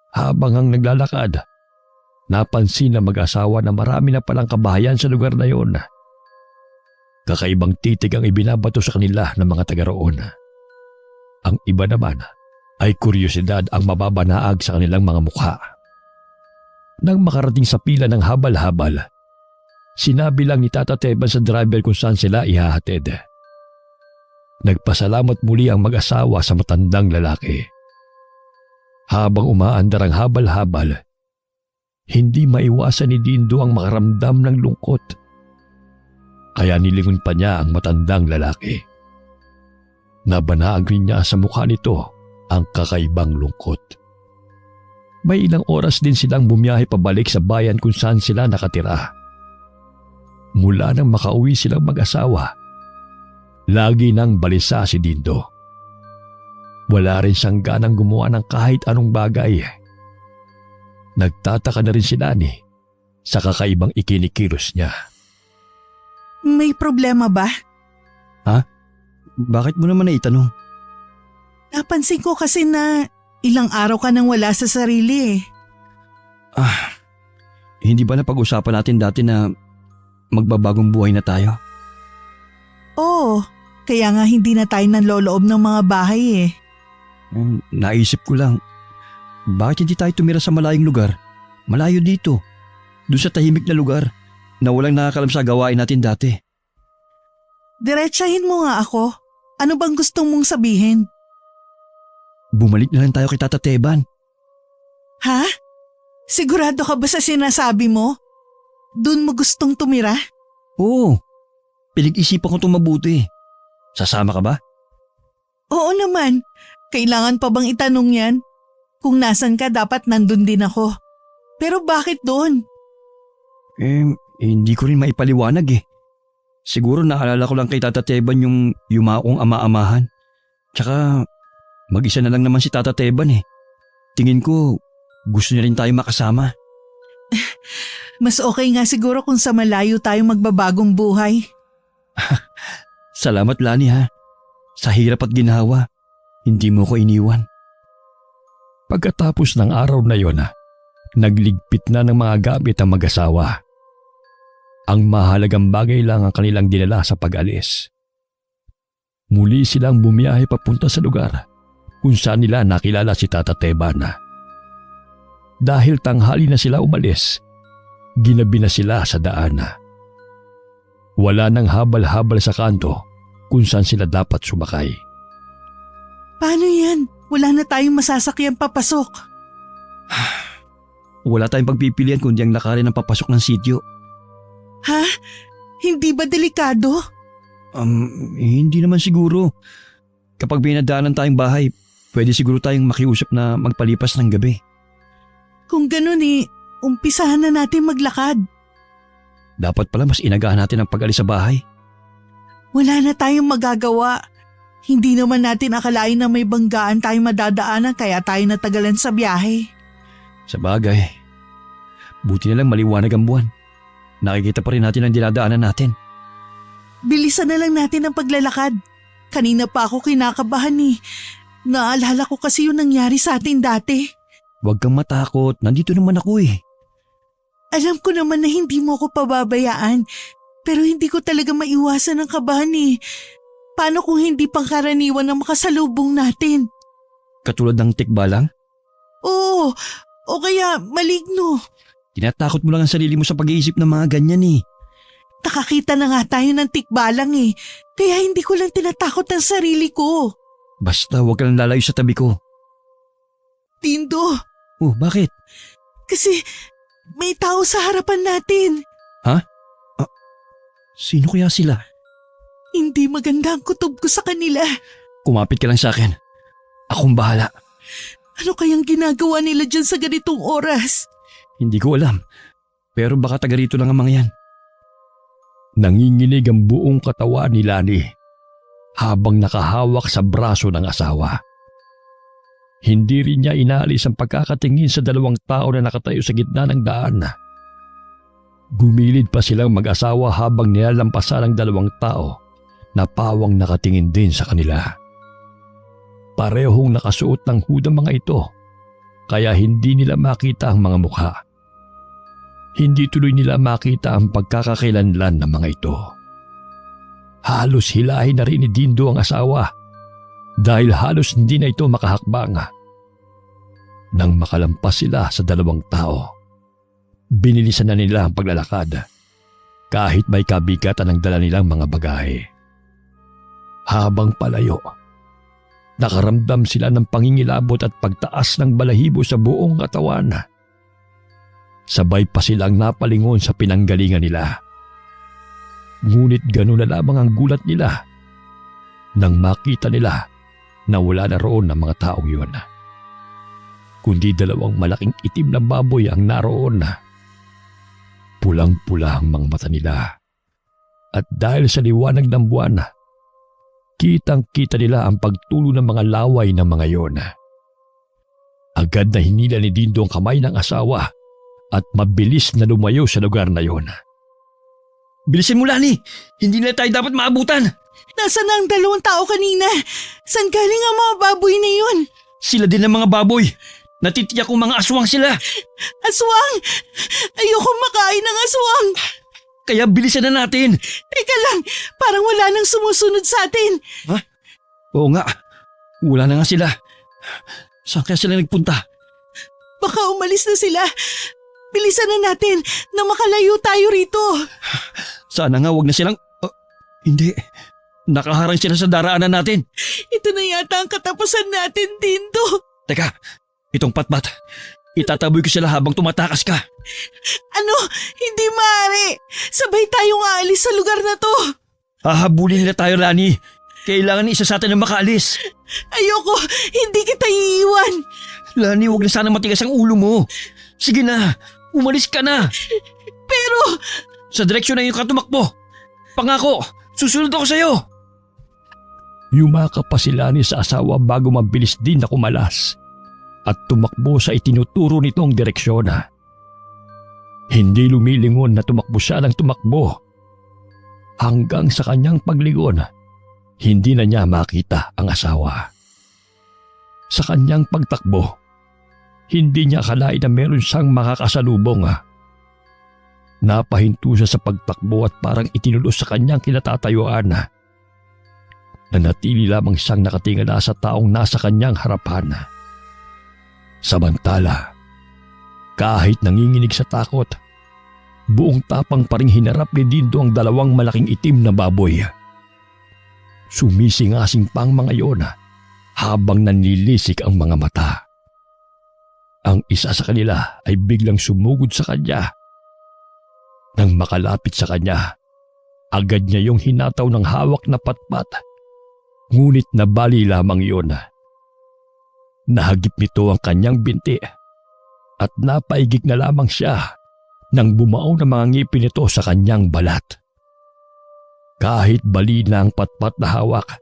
Habang ang naglalakad, napansin ng mag-asawa na marami na palang kabahayan sa lugar na yon. Kakaibang titig ang ibinabato sa kanila ng mga taga roon. Ang iba naman ay kuryosidad ang mababanaag sa kanilang mga mukha. Nang makarating sa pila ng habal-habal, sinabi lang ni Tata Teban sa driver kung saan sila ihahatid. Nagpasalamat muli ang mag-asawa sa matandang lalaki. Habang umaandar ang habal-habal, hindi maiwasan ni Dindo ang makaramdam ng lungkot. Kaya nilingon pa niya ang matandang lalaki. Nabanaag rin niya sa mukha nito ang kakaibang lungkot. May ilang oras din silang bumiyahe pabalik sa bayan kung saan sila nakatira. Mula nang makauwi silang mag-asawa, lagi nang balisa si Dindo. Wala rin siyang ganang gumawa ng kahit anong bagay. Nagtataka na rin si Nani sa kakaibang ikinikilos niya.
May problema ba?
Bakit mo naman naitanong?
Napansin ko kasi na ilang araw ka nang wala sa sarili eh.
Hindi ba napag-usapan natin dati na magbabagong buhay na tayo?
Oo, kaya nga hindi na tayo nanloloob ng mga bahay eh.
Naisip ko lang, bakit hindi tayo tumira sa malayong lugar? Malayo dito. Doon sa tahimik na lugar na walang nakakalam sa gawain natin dati.
Diretsahin mo nga ako. Ano bang gustong mong sabihin?
Bumalik na lang tayo kay Tata Teban.
Ha? Sigurado ka ba sa sinasabi mo? Doon mo gustong tumira?
Oo, pinag-isipan ko itong mabuti. Sasama ka ba?
Oo naman. Kailangan pa bang itanong yan? Kung nasan ka dapat nandun din ako. Pero bakit doon?
Hindi ko rin maipaliwanag eh. Siguro naalala ko lang kay Tata Teban yung yumaong ama-amahan. Tsaka mag-isa na lang naman si Tata Teban eh. Tingin ko gusto niya rin tayo makasama.
Mas okay nga siguro kung sa malayo tayo magbabagong buhay.
Salamat Lani ha. Sa hirap at ginhawa, hindi mo ko iniwan.
Pagkatapos ng araw na yon, Nagligpit na ng mga gamit ang mag-asawa. Ang mahalagang bagay lang ang kanilang dinala sa pag-alis. Muli silang bumiyahe papunta sa lugar kung saan nila nakilala si Tata Teban. Dahil tanghali na sila umalis, ginabi na sila sa daan. Wala nang habal-habal sa kanto kung saan sila dapat sumakay.
Paano yan? Wala na tayong masasakyan papasok.
Wala tayong pagpipilian kundi ang lakarin ng papasok ng sityo.
Ha? Hindi ba delikado?
Hindi naman siguro. Kapag binadaanan tayong bahay, pwede siguro tayong makiusap na magpalipas ng gabi.
Kung ganun umpisahan na natin maglakad.
Dapat pala mas inagahan natin ang pag-alis sa bahay.
Wala na tayong magagawa. Hindi naman natin akalain na may banggaan tayong madadaanan kaya tayo natagalan sa biyahe.
Sa bagay, buti na lang maliwanag ang buwan. Nakikita pa rin natin ang dinadaanan natin.
Bilisan na lang natin ang paglalakad. Kanina pa ako kinakabahan Naalala ko kasi yung nangyari sa atin dati.
Huwag kang matakot, nandito naman ako eh.
Alam ko naman na hindi mo ko pababayaan, pero hindi ko talaga maiwasan ang kabahan Paano kung hindi pangkaraniwan ang makasalubong natin?
Katulad ng tikbalang?
Oo, o kaya maligno.
Tinatakot mo lang ang sarili mo sa pag-iisip ng mga ganyan eh.
Nakakita na nga tayo ng tikbalang kaya hindi ko lang tinatakot ang sarili ko.
Basta huwag ka lang lalayo sa tabi ko.
Tindo,
Oh, bakit?
kasi may tao sa harapan natin.
Sino kaya sila?
Hindi maganda ang kutob ko sa kanila.
Kumapit ka lang sa akin. Akong bahala.
Ano kayang ginagawa nila dyan sa ganitong oras?
Hindi ko alam. Pero baka taga rito lang ang mga yan.
Nanginginig ang buong katawan ni Lani habang nakahawak sa braso ng asawa. Hindi rin niya inaalis ang pagkakatingin sa dalawang tao na nakatayo sa gitna ng daan. Gumilid pa silang mag-asawa habang nilalampasan ang dalawang tao na pawang nakatingin din sa kanila. Parehong nakasuot ng hood ang mga ito, kaya hindi nila makita ang mga mukha. Hindi tuloy nila makita ang pagkakakilanlan ng mga ito. Halos hilahin na rin ni Dindo ang asawa dahil halos hindi na ito makahakbang. Nang makalampas sila sa dalawang tao, binilisan na nila ang paglalakad kahit may kabigatan ang dala nilang mga bagahe. Habang palayo, nakaramdam sila ng pangingilabot at pagtaas ng balahibo sa buong katawan. Sabay pa silang napalingon sa pinanggalingan nila. Ngunit gano'n na lamang ang gulat nila nang makita nila na wala na roon ang mga taong yun. Kundi dalawang malaking itim na baboy ang naroon. Pulang-pula ang mga mata nila. At dahil sa liwanag ng buwan, kitang-kita nila ang pagtulo ng mga laway ng mga yon. Agad na hinila ni Dindo ang kamay ng asawa at mabilis na lumayo sa lugar na yon.
Bilisin mo, Lani! Hindi na tayo dapat maabutan!
Nasaan na ang dalawang tao kanina? Saan galing ang mga baboy na yun?
Sila din ang mga baboy! Natitiyak kong mga aswang sila!
Aswang! Ayoko makain ng aswang!
Kaya bilisan na natin!
Teka lang, parang wala nang sumusunod sa atin.
Oo nga, wala na nga sila. Saan kaya sila nagpunta?
Baka umalis na sila. Bilisan na natin na makalayo tayo rito.
Sana nga wag na silang... hindi, nakaharang sila sa daraanan natin.
Ito na yata ang katapusan natin, Dindo.
Teka, itong patpat. Itataboy ko sila habang tumatakas ka.
Ano? Hindi maaari. Sabay tayong aalis sa lugar na to.
Hahabulin nila tayo, Lani. Kailangan isa sa atin na makaalis.
Ayoko, hindi kita iiwan.
Lani, huwag na sana matigas ang ulo mo. Sige na, umalis ka na.
Pero...
Sa direksyon na yung katumakbo. Pangako, susunod ako sa'yo.
Yumakap pa si Lani sa asawa bago mabilis din na kumalas at tumakbo sa itinuturo nitong direksyon. Hindi lumilingon na tumakbo siya ng tumakbo. Hanggang sa kanyang paglingon, hindi na niya makita ang asawa. Sa kanyang pagtakbo, Hindi niya akalain na meron siyang makakasalubong. Napahinto siya sa pagtakbo at parang itinulos sa kanyang kinatatayuan. Nanatili lamang siyang nakatingala sa taong nasa kanyang harapan. Samantala, kahit nanginginig sa takot, buong tapang pa ring hinarap ni Dindo ang dalawang malaking itim na baboy. Sumisingasing pa ang mga iyon habang nanlilisik ang mga mata. Ang isa sa kanila ay biglang sumugod sa kanya. Nang makalapit sa kanya, agad niya yung hinataw ng hawak na patpat. Ngunit nabali lamang iyon. Nahagip nito ang kanyang binti at napaigig na lamang siya nang bumao ng mga ngipin nito sa kanyang balat. Kahit bali na ang patpat na hawak,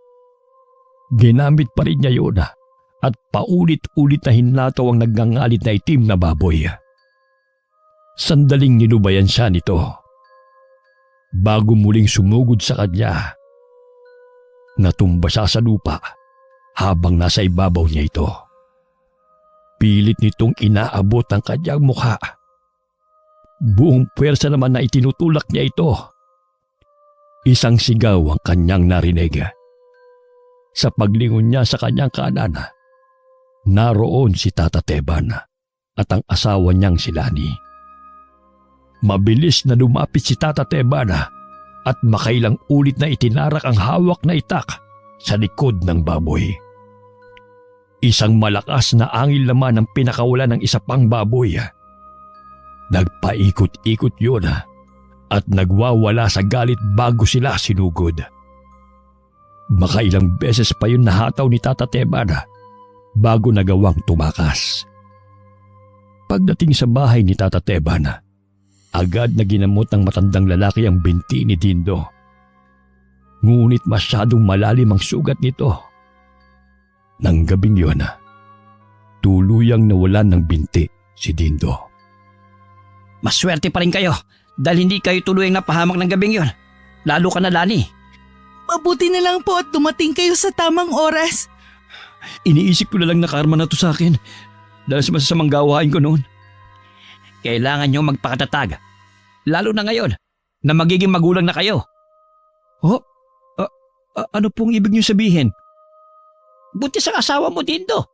ginamit pa rin niya yun at paulit-ulit na hinataw ang nagngangalit na itim na baboy. Sandaling nilubayan siya nito. Bago muling sumugod sa kanya, natumba siya sa lupa habang nasa ibabaw niya ito. Pilit nitong inaabot ang kanyang mukha. Buong puwersa naman na itinutulak niya ito. Isang sigaw ang kanyang narinig. Sa paglingon niya sa kanyang kanan, naroon si Tata Teban at ang asawa niyang si Lani. Mabilis na lumapit si Tata Teban at makailang ulit na itinarak ang hawak na itak sa likod ng baboy. Isang malakas na angin naman ang pinakawalan ng isa pang baboy. Nagpaikot-ikot yun at nagwawala sa galit bago sila sinugod. Makailang beses pa yun nahataw ni Tata Teban bago nagawang tumakas. Pagdating sa bahay ni Tata Teban, agad na ginamot ng matandang lalaki ang binti ni Dindo. Ngunit masyadong malalim ang sugat nito. Nang gabing yun, tuluyang nawalan ng binti si Dindo.
Maswerte pa rin kayo dahil hindi kayo tuluyang napahamak ng gabing yon. Lalo ka na, Lani.
Mabuti na lang po at dumating kayo sa tamang oras.
Iniisip ko na lang na karma na to sa akin dahil sa masasamang gawain ko noon.
Kailangan nyo magpakatatag. Lalo na ngayon na magiging magulang na kayo.
Oh, ano pong ibig niyo sabihin?
Buti sa asawa mo, Dindo.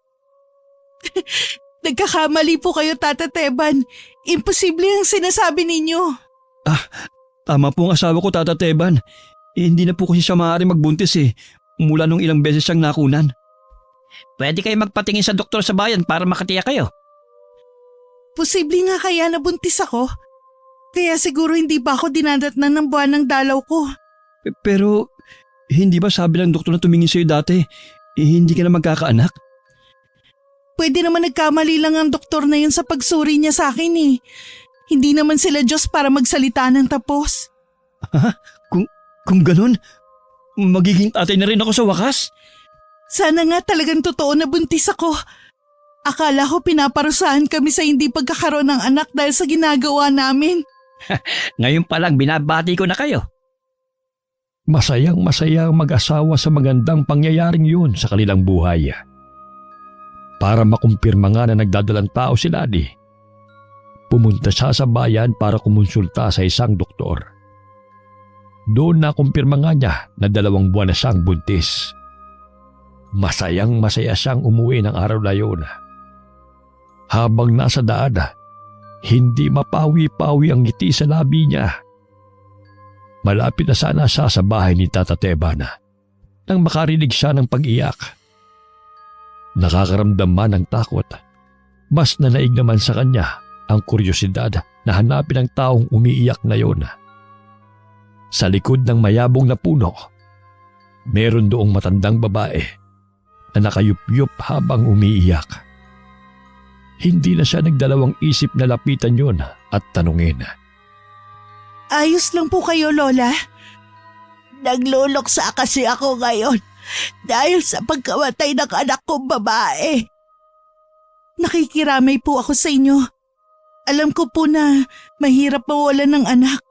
Nagkakamali po kayo, Tata Teban. Imposible ang sinasabi ninyo.
Tama po ang asawa ko, Tata Teban. Hindi na po kasi siya maaari magbuntis mula nung ilang beses siyang nakunan.
Pwede kayo magpatingin sa doktor sa bayan para makatiyak kayo.
Posible nga kaya nabuntis ako. Kaya siguro hindi pa ako dinadatnan ng buwan ng dalaw ko.
Pero hindi ba sabi ng doktor na tumingin sa'yo dati, hindi ka na magkakaanak?
Pwede naman nagkamali lang ang doktor na yun sa pagsuri niya sa akin Hindi naman sila Diyos para magsalita ng tapos.
Kung ganun, magiging tatay na rin ako sa wakas?
Sana nga talagang totoo na buntis ako. Akala ko pinaparusahan kami sa hindi pagkakaroon ng anak dahil sa ginagawa namin.
Ngayon pa lang binabati ko na kayo.
Masayang masaya ang mag-asawa sa magandang pangyayaring yun sa kanilang buhay. Para makumpirma nga na nagdadalang tao si Lani, pumunta siya sa bayan para kumonsulta sa isang doktor. Doon nakumpirma nga niya na 2 buwan na siyang buntis. Masayang masaya siyang umuwi ng araw na yun. Habang nasa daan, hindi mapawi-pawi ang ngiti sa labi niya. Malapit na sana siya sa bahay ni Tata Teban nang makarinig siya ng pag-iyak. Nakakaramdam man ng takot, mas nanaig naman sa kanya ang kuryosidad na hanapin ang taong umiiyak na yon. Sa likod ng mayabong na puno, meron doong matandang babae na nakayup-yup habang umiiyak. Hindi na siya nagdalawang isip na lapitan yon at tanungin.
Ayos lang po kayo, Lola. Nagluluksa kasi ako ngayon dahil sa pagkamatay ng anak kong babae. Nakikiramay po ako sa inyo. Alam ko po na mahirap mawalan ng anak.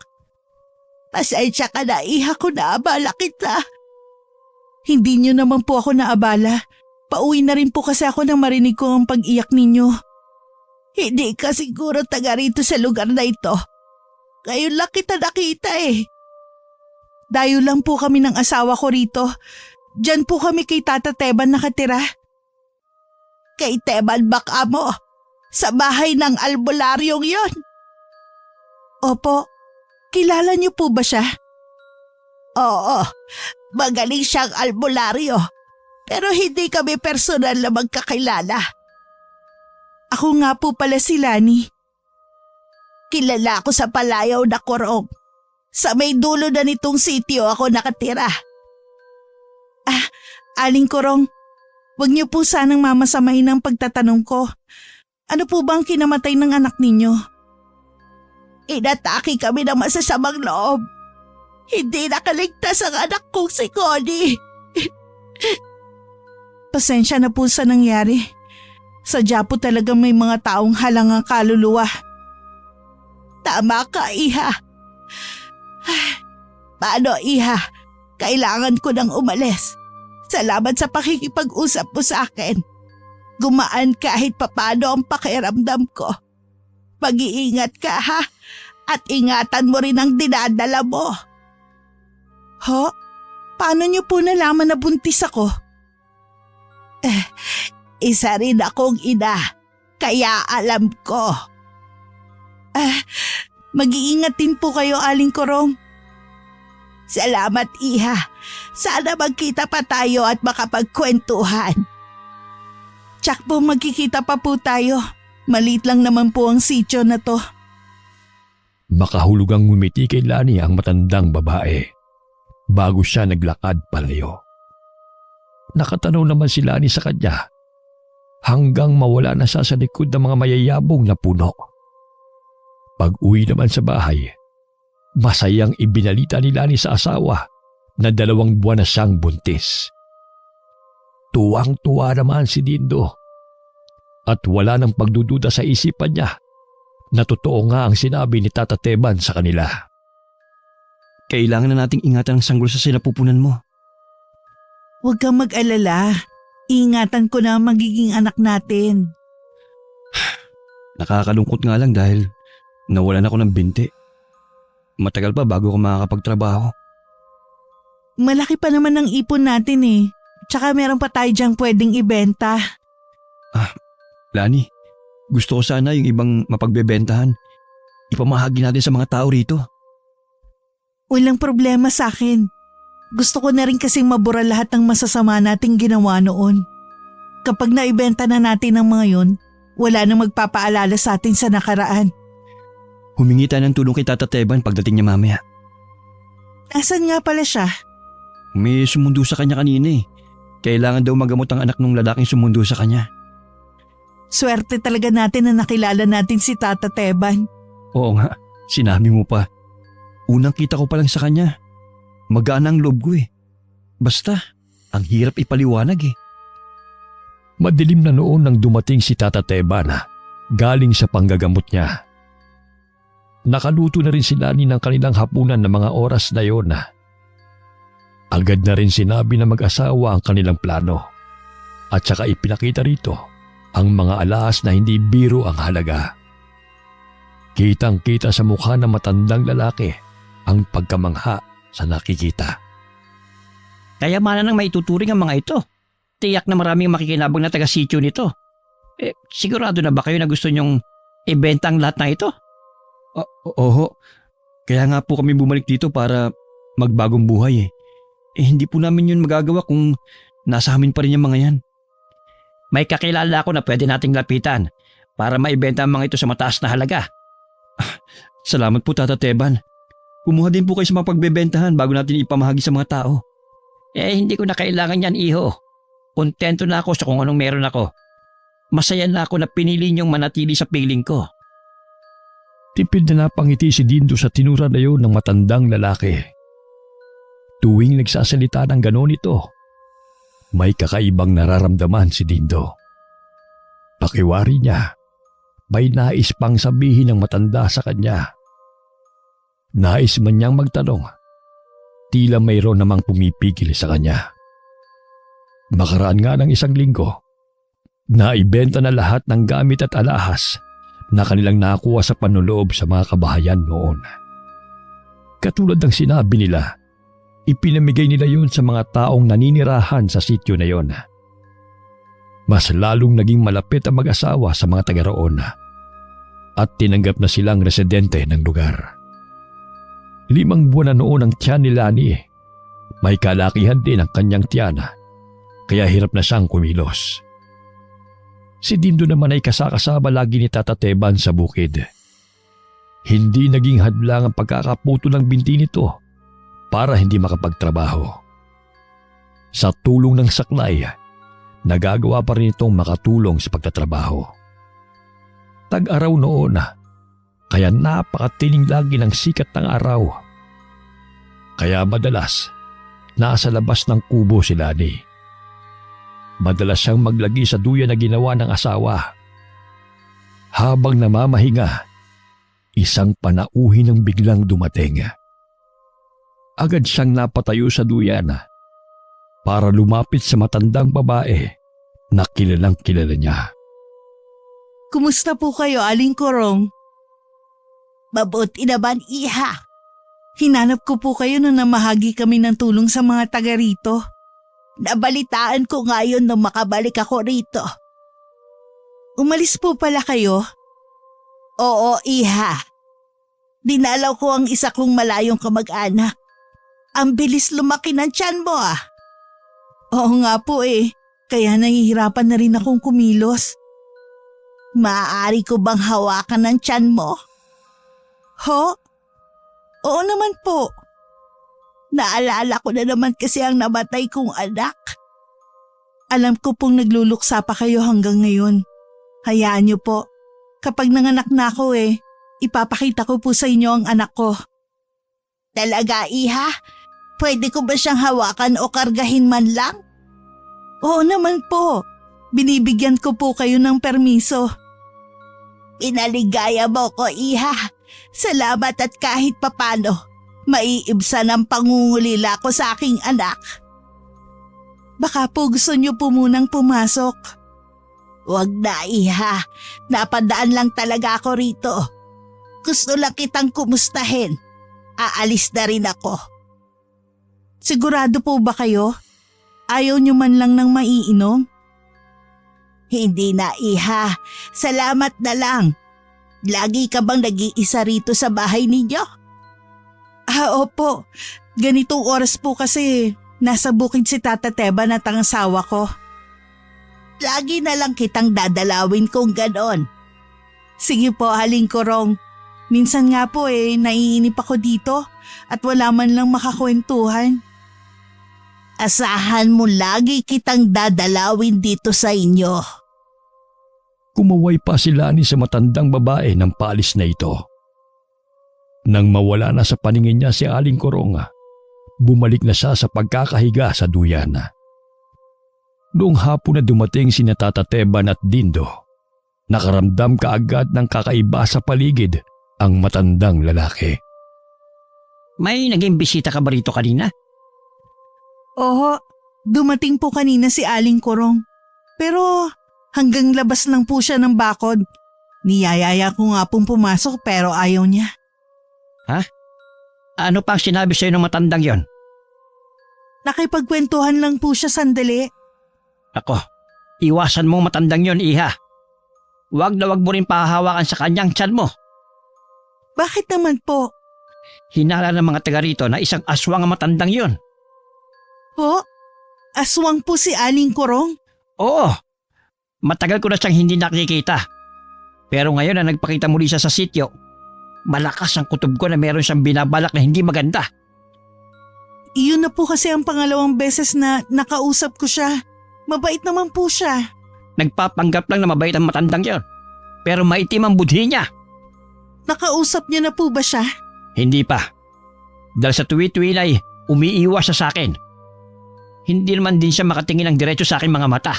Pasensya ka na, iha ko, naabala kita. Hindi niyo naman po ako naabala. Pauwi na rin po kasi ako nang marinig ko ang pag-iyak ninyo. Hindi ka siguro taga rito sa lugar na ito. Ngayon lang kita nakita eh. Dayo lang po kami ng asawa ko rito. Diyan po kami kay Tata Teban nakatira. Kay Teban baka mo? Sa bahay ng albularyong yon? Opo, kilala niyo po ba siya? Oo, magaling siyang albularyo. Pero hindi kami personal na magkakilala. Ako nga po pala si Lani. Kilala ako sa palayaw na Kurong. Sa may dulo na nitong sitio ako nakatira. Aling Kurong, wag niyo po sanang mamasamahin ang pagtatanong ko. Ano po bang kinamatay ng anak ninyo? Inatake kami ng masasamang loob. Hindi nakaligtas ang anak kong si Connie. Pasensya na po sa nangyari. Sadya po talagang may mga taong halangang kaluluwa. Tama ka, Iha. Paano, Iha? Kailangan ko nang umalis. Salamat sa pakikipag-usap mo sa akin. Gumaan kahit papano ang pakiramdam ko. Mag-iingat ka, ha? At ingatan mo rin ang dinadala mo. Ho? Paano niyo po nalaman na buntis ako? Isa rin akong ina, kaya alam ko. Mag-iingat din po kayo, Aling Kurong. Salamat, Iha. Sana magkita pa tayo at makapagkwentuhan. Tsak po magkikita pa po tayo. Maliit lang naman po ang sityo na to.
Makahulugang ngumiti kay Lani ang matandang babae bago siya naglakad palayo. Nakatanaw naman si Lani sa kanya hanggang mawala na siya sa likod ng mga mayayabong na puno. Pag-uwi naman sa bahay, masayang ibinalita ni Lani sa asawa na 2 buwan na siyang buntis. Tuwang-tuwa naman si Dindo at wala nang pagdududa sa isipan niya na totoo nga ang sinabi ni Tata Teban sa kanila.
Kailangan na nating ingatan ang sanggol sa sinapupunan mo.
Huwag kang mag-alala. Ingatan ko na ang magiging anak natin.
Nakakalungkot nga lang dahil nawalan ako ng binti. Matagal pa bago ako makakapagtrabaho.
Malaki pa naman ang ipon natin eh. Tsaka meron pa tayo diyang pwedeng ibenta.
Lani, gusto ko sana yung ibang mapagbebentahan. Ipamahagi natin sa mga tao rito.
Walang problema sa akin. Gusto ko na rin kasing mabura lahat ng masasama nating ginawa noon. Kapag naibenta na natin ang mga yun, wala nang magpapaalala sa atin sa nakaraan.
Humingi tayo ng tulong kay Tata Teban pagdating niya mamaya.
Nasaan nga pala siya?
May sumundo sa kanya kanina eh. Kailangan daw magamot ang anak ng lalaking sumundo sa kanya.
Swerte talaga natin na nakilala natin si Tata Teban.
Oo nga, sinabi mo pa. Unang kita ko pa lang sa kanya. Magaan ang loob ko eh. Basta, ang hirap ipaliwanag eh.
Madilim na noon nang dumating si Tata Teban galing sa panggagamot niya. Nakaluto na rin si Lani ng kanilang hapunan ng mga oras na yon. Agad na rin sinabi na mag-asawa ang kanilang plano at saka ipinakita rito ang mga alahas na hindi biro ang halaga. Kitang-kita sa mukha ng matandang lalaki ang pagkamangha sa nakikita.
Kayamanan ng maituturing ang mga ito. Tiyak na maraming makikinabang na taga-sityo nito. Sigurado na ba kayo na gusto nyong ibenta ang lahat na ito?
Oo, kaya nga po kami bumalik dito para magbagong buhay eh. Hindi po namin yun magagawa kung nasa amin pa rin yung mga yan.
May kakilala ako na pwede nating lapitan para maibenta ang mga ito sa mataas na halaga.
Salamat po, Tata Teban. Kumuha din po kayo sa mga pagbebentahan bago natin ipamahagi sa mga tao.
Hindi ko na kailangan yan, iho. Kontento na ako sa kung anong meron ako. Masaya na ako na pinili niyong manatili sa piling ko.
Tipid na napangiti si Dindo sa tinura na yun ng matandang lalaki. Tuwing nagsasalita ng ganon ito, may kakaibang nararamdaman si Dindo. Pakiwari niya, may nais pang sabihin ng matanda sa kanya. Nais man niyang magtanong, tila mayroon namang pumipigil sa kanya. Makaraan nga ng 1 linggo, naibenta na lahat ng gamit at alahas na kanilang nakuha sa panloloob sa mga kabahayan noon. Katulad ng sinabi nila, ipinamigay nila yun sa mga taong naninirahan sa sityo na yon. Mas lalong naging malapit ang mag-asawa sa mga taga roon at tinanggap na silang residente ng lugar. 5 buwan na noon ang tiyan ni Lani. May kalakihan din ang kanyang tiyan, kaya hirap na siyang kumilos. Si Dindo naman ay kasakasama lagi ni Tata Teban sa bukid. Hindi naging hadlang ang pagkakaputo ng binti nito para hindi makapagtrabaho. Sa tulong ng saklay, nagagawa pa rin itong makatulong sa pagtatrabaho. Tag-araw noon, kaya napakatining lagi ng sikat ng araw. Kaya madalas, nasa labas ng kubo si Lani. Madalas siyang maglagi sa duyan na ginawa ng asawa. Habang namamahinga, isang panauhin ang biglang dumating. Agad siyang napatayo sa duyan para lumapit sa matandang babae na kilalang kilala niya.
Kumusta po kayo, Aling Korong?
Mabuti naman, iha.
Hinanap ko po kayo nung namahagi kami ng tulong sa mga taga rito.
Nabalitaan ko ngayon nung makabalik ako rito.
Umalis po pala kayo?
Oo, iha. Dinalaw ko ang isa kong malayong kamag-anak. Ang bilis lumaki ng tiyan mo
Oo nga po kaya nahihirapan na rin akong kumilos.
Maaari ko bang hawakan ng tiyan mo?
Ho? Oo naman po.
Naalala ko na naman kasi ang namatay kong anak.
Alam ko pong nagluluksa pa kayo hanggang ngayon. Hayaan niyo po. Kapag nanganak na ako ipapakita ko po sa inyo ang anak ko.
Talaga, iha? Pwede ko ba siyang hawakan o kargahin man lang?
Oo naman po. Binibigyan ko po kayo ng permiso.
Inaligaya mo ko, iha. Salamat at kahit papano, maiibsan ang pangungulila ko sa aking anak.
Baka po gusto niyo po munang pumasok.
Wag na, iha. Napadaan lang talaga ako rito. Gusto lang kitang kumustahin. Aalis na rin ako.
Sigurado po ba kayo? Ayaw niyo man lang ng maiinom?
Hindi na, iha. Salamat na lang. Lagi ka bang nag-iisa rito sa bahay ninyo?
Opo. Ganitong oras po kasi nasa bukid si Tata Teban at ang asawa ko.
Lagi na lang kitang dadalawin kung ganon.
Sige po, Aling Korong. Minsan nga po naiinip ako dito at wala man lang makakwentuhan.
Asahan mo lagi kitang dadalawin dito sa inyo.
Kumaway pa si Lani sa matandang babae ng paalis na ito. Nang mawala na sa paningin niya si Aling Korong, bumalik na siya sa pagkakahiga sa duyan. Noong hapon na dumating sina Tata Teban at Dindo, nakaramdam kaagad ng kakaiba sa paligid ang matandang lalaki.
May naging bisita ka ba rito kanina?
Oo, dumating po kanina si Aling Korong. Pero hanggang labas lang po siya ng bakod. Niyayaya ko nga pong pumasok pero ayaw niya.
Ha? Ano pa ang sinabi sa'yo ng matandang yon?
Nakipagkwentuhan lang po siya sandali.
Ako, iwasan mong matandang yon, iha. Huwag na huwag mo rin pahahawakan sa kanyang tiyan mo.
Bakit naman po?
Hinala ng mga taga rito na isang aswang ang matandang yon.
Ho? Aswang po si Aling Korong?
Oo. Matagal ko na siyang hindi nakikita. Pero ngayon na nagpakita muli siya sa sityo, malakas ang kutob ko na meron siyang binabalak na hindi maganda.
Iyon na po kasi ang pangalawang beses na nakausap ko siya. Mabait naman po siya.
Nagpapanggap lang na mabait ang matandang yon. Pero maitim ang budhi niya.
Nakausap niyo na po ba siya?
Hindi pa. Dahil sa tuwi-tuwi ay umiiwas siya sa akin. Hindi naman din siya makatingin ng diretso sa aking mga mata.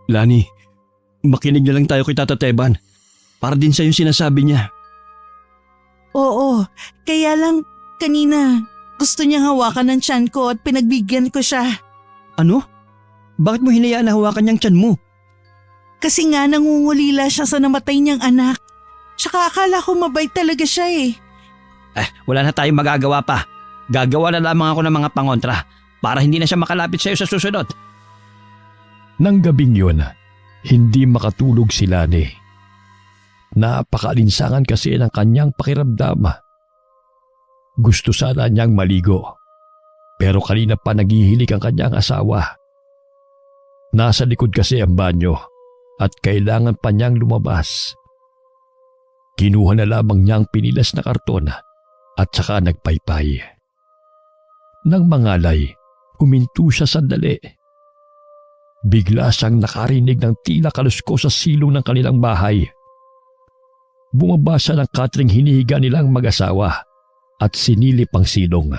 Lani, makinig na lang tayo kay Tata Teban. Para din sa yung sinasabi niya.
Oo, kaya lang kanina gusto niyang hawakan ng tiyan ko at pinagbigyan ko siya.
Ano? Bakit mo hinayaan na hawakan niyang tiyan mo?
Kasi nga nangungulila siya sa namatay niyang anak. Tsaka akala ko mabait talaga siya eh.
Wala na tayong magagawa pa. Gagawa na lamang ako ng mga pangontra para hindi na siya makalapit sa'yo sa susunod.
Nang gabing yun, hindi makatulog si Lani. Napakaalinsangan kasi ng kanyang pakiramdam. Gusto sana niyang maligo. Pero kanina pa naghihilig ang kanyang asawa. Nasa likod kasi ang banyo at kailangan pa niyang lumabas. Kinuha na lamang niyang pinilas na karton at saka nagpaypay. Nang mangalay, huminto siya sandali. Bigla siyang nakarinig ng tila kalusko sa silong ng kanilang bahay. Bumaba siya ng katring hinihiga nilang mag-asawa at sinilip ang silong.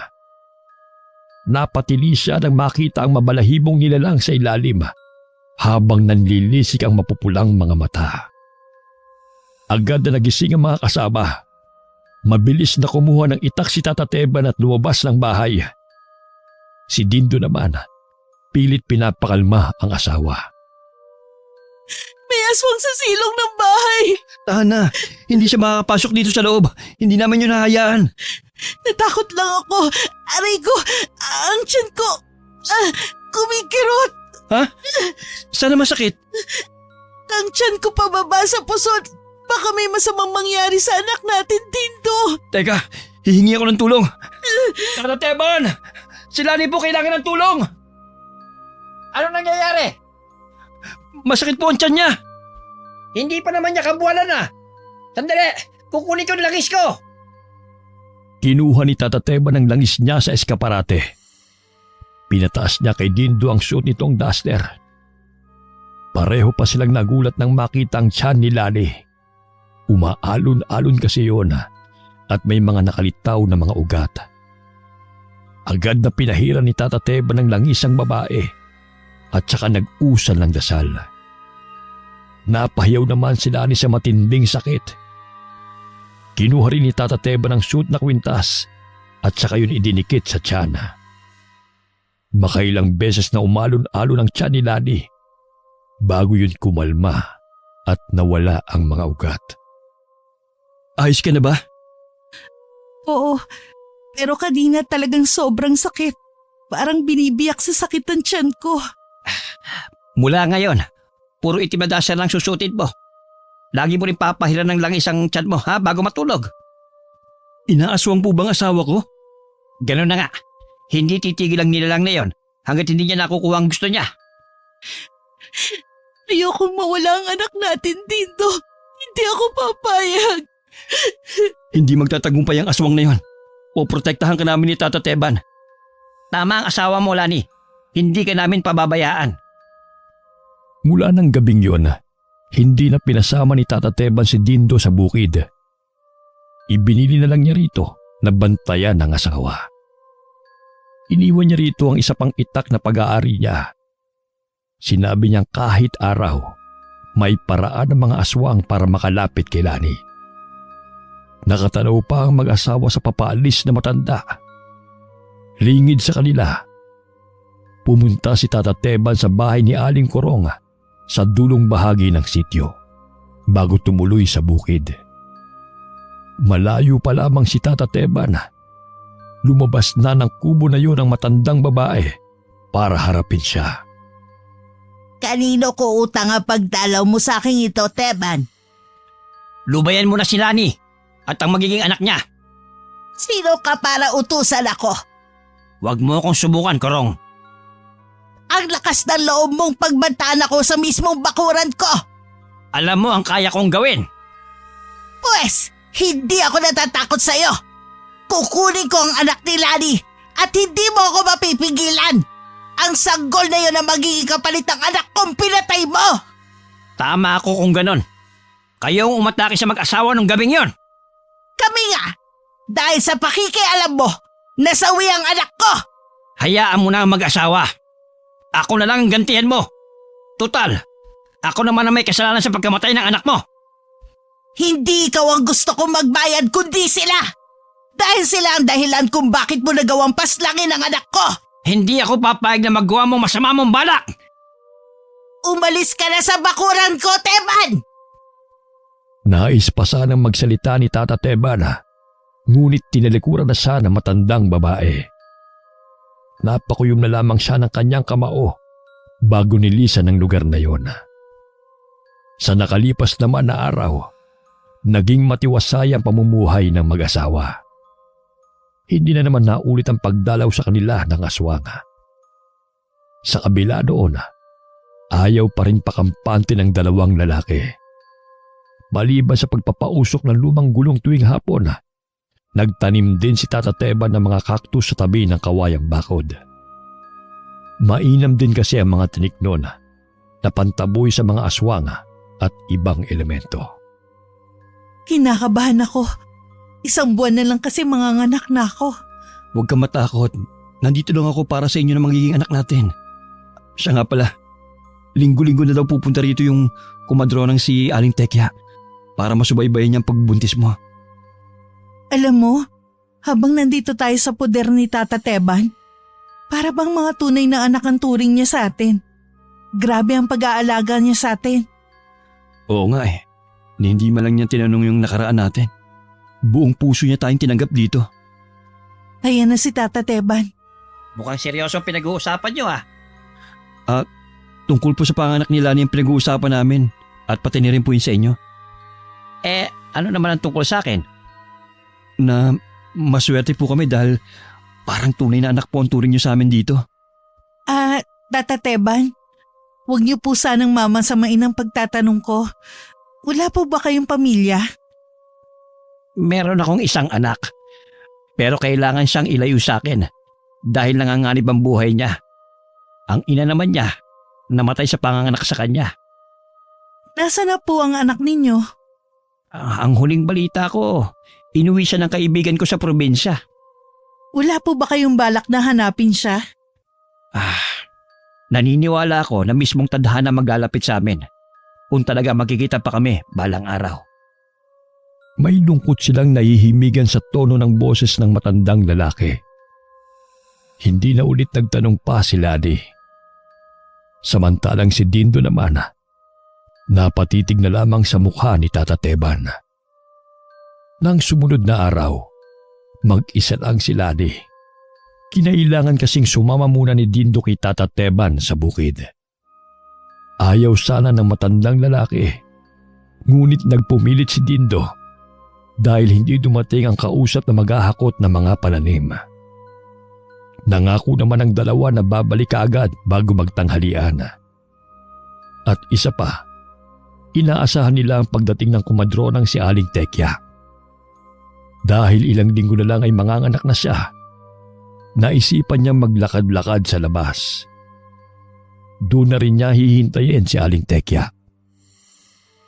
Napatili siya nang makita ang mabalahibong nilalang sa ilalim habang nanlilisik ang mapupulang mga mata. Agad na nagising ang mga kasama. Mabilis na kumuha ng itak si Tata Teban at lumabas ng bahay. Si Dindo naman, pilit pinapakalma ang asawa.
May aswang sa silong ng bahay.
Tahan na, hindi siya makakapasok dito sa loob. Hindi naman yun nahayaan.
Natakot lang ako. Aray ko, ang tiyan ko, kumikirot.
Ha? Sana masakit?
Ang tiyan ko pababa sa pusod. Baka may masamang mangyari sa anak natin, Dindo.
Teka, hihingi ako ng tulong.
Tata Teban! Si Lani po kailangan ng tulong! Ano nangyayari?
Masakit po ang tiyan niya.
Hindi pa naman niya kabuwalan na. Sandali, kukunin ko ng langis ko.
Kinuha ni Tata Teban ang langis niya sa eskaparate. Pinataas niya kay Dindo ang suot nitong duster. Pareho pa silang nagulat nang makita ang tiyan ni Lani. Umaalon-alon kasi yun at may mga nakalitaw na mga ugat. Agad na pinahiran ni Tata Teban ng langis ang babae at saka nag-usal ng dasal. Napahiyaw naman si Lani sa matinding sakit. Kinuha rin ni Tata Teban ang suit na kwintas at saka yun idinikit sa tiyan. Makailang beses na umalon-alon ang tiyan ni Lani bago yun kumalma at nawala ang mga ugat.
Ayos ka na ba?
Oo, pero kanina talagang sobrang sakit. Parang binibiyak sa sakit ng tiyan ko.
Mula ngayon, puro itim na dasal lang susutin mo. Lagi mo rin papahiran ng langis ang tiyan mo bago matulog.
Inaaswang po bang asawa ko?
Ganun na nga. Hindi titigil ang nilalang na yon hanggat hindi niya nakukuha ang gusto niya.
Ayokong mawala ang anak natin, Dindo. Hindi ako papayag.
Hindi magtatagumpay ang aswang na yon. O protektahan ka namin ni Tata Teban.
Tama ang asawa mo, Lani. Hindi ka namin pababayaan.
Mula ng gabing yun, hindi na pinasama ni Tata Teban si Dindo sa bukid. Ibinili na lang niya rito na bantayan ng asawa. Iniwan niya rito ang isa pang itak na pag-aari niya. Sinabi niyang kahit araw, may paraan ng mga aswang para makalapit kay Lani. Nakatanaw pa ang mag-asawa sa papaalis na matanda. Lingid sa kanila. Pumunta si Tata Teban sa bahay ni Aling Korong sa dulong bahagi ng sityo bago tumuloy sa bukid. Malayo pa lamang si Tata Teban. Lumabas na ng kubo na yun ang matandang babae para harapin siya.
Kanino ko utang ang pagdalaw mo sa akin ito, Teban?
Lubayan mo na si Lani at ang magiging anak niya.
Sino ka para utusan ako?
Huwag mo akong subukan, Korong.
Ang lakas ng loob mong pagbantaan ako sa mismong bakuran ko.
Alam mo ang kaya kong gawin.
Pwes, hindi ako natatakot sa'yo. Kukunin ko ang anak ni Lani at hindi mo ako mapipigilan. Ang sanggol na yun ang magiging kapalit ng anak kong pinatay mo.
Tama ako kung ganon. Kayong umatake sa mag-asawa nung gabing yon.
Kami nga, dahil sa pakikialam mo, nasawi ang anak ko.
Hayaan mo na ang mag-asawa. Ako na lang ang gantihan mo. Total, ako naman ang may kasalanan sa pagkamatay ng anak mo.
Hindi ikaw ang gusto kong magbayad kundi sila. Dahil sila ang dahilan kung bakit mo nagawang paslangin ang anak ko.
Hindi ako papayag na magawa mo masama mong balak.
Umalis ka na sa bakuran ko, Teban!
Nais pa sanang magsalita ni Tata Teban, ngunit tinalikuran na siya ng matandang babae. Napakuyom na lamang siya ng kanyang kamao bago nilisan ng lugar na yon. Sa nakalipas naman na araw, naging matiwasay ang pamumuhay ng mag-asawa. Hindi na naman naulit ang pagdalaw sa kanila ng aswang. Sa kabila doon, ayaw pa rin pakampante ng dalawang lalaki. Maliban sa pagpapausok ng lumang gulong tuwing hapon, nagtanim din si Tata Teban ng mga kaktus sa tabi ng kawayang bakod. Mainam din kasi ang mga tinik noon na pantaboy sa mga aswang at ibang elemento.
Kinakabahan ako. 1 buwan na lang kasi manganganak na ako.
Huwag kang matakot. Nandito lang ako para sa inyo na magiging anak natin. Siya nga pala, linggo-linggo na daw pupunta rito yung kumadronang si Aling Tekya para masubaybayan niyang pagbuntis mo.
Alam mo, habang nandito tayo sa poder ni Tata Teban, para bang mga tunay na anak ang turing niya sa atin. Grabe ang pag-aalaga niya sa atin.
Oo nga eh. Hindi man lang niya tinanong yung nakaraan natin. Buong puso niya tayong tinanggap dito.
Ayan na si Tata Teban.
Mukhang seryoso ang pinag-uusapan nyo
Tungkol po sa panganak ni Lani ang pinag-uusapan namin at pati na rin po yun sa inyo.
Ano naman ang tungkol sa akin?
Na maswerte po kami dahil parang tunay na anak po ang turing niyo sa amin dito.
Tata Teban, huwag niyo po sanang mamasamain ang pagtatanong ko. Wala po ba kayong pamilya?
Meron akong isang anak. Pero kailangan siyang ilayo sa akin dahil nanganganib ang buhay niya. Ang ina naman niya, namatay sa panganganak sa kanya.
Nasaan na po ang anak ninyo?
Ang huling balita ko, inuwi siya ng kaibigan ko sa probinsya.
Wala po ba kayong balak na hanapin siya?
Naniniwala ako na mismong tadhana maglalapit sa amin. Kung talaga magkikita pa kami balang araw.
May lungkot silang nahihimigan sa tono ng boses ng matandang lalaki. Hindi na ulit nagtanong pa si Lani. Samantalang si Dindo naman, napatitig na lamang sa mukha ni Tata Teban. Nang sumunod na araw, mag-isa lang si Lani. Kinailangan kasing sumama muna ni Dindo kay Tata Teban sa bukid. Ayaw sana ng matandang lalaki, ngunit nagpumilit si Dindo dahil hindi dumating ang kausap na maghahakot ng mga pananim. Nangako naman ang dalawa na babalik kaagad bago magtanghalian. At isa pa, inaasahan nila ang pagdating ng kumadronang si Aling Tekya. Dahil ilang linggo na lang ay manganganak na siya, naisipan niyang maglakad-lakad sa labas. Doon na rin niya hihintayin si Aling Tekya.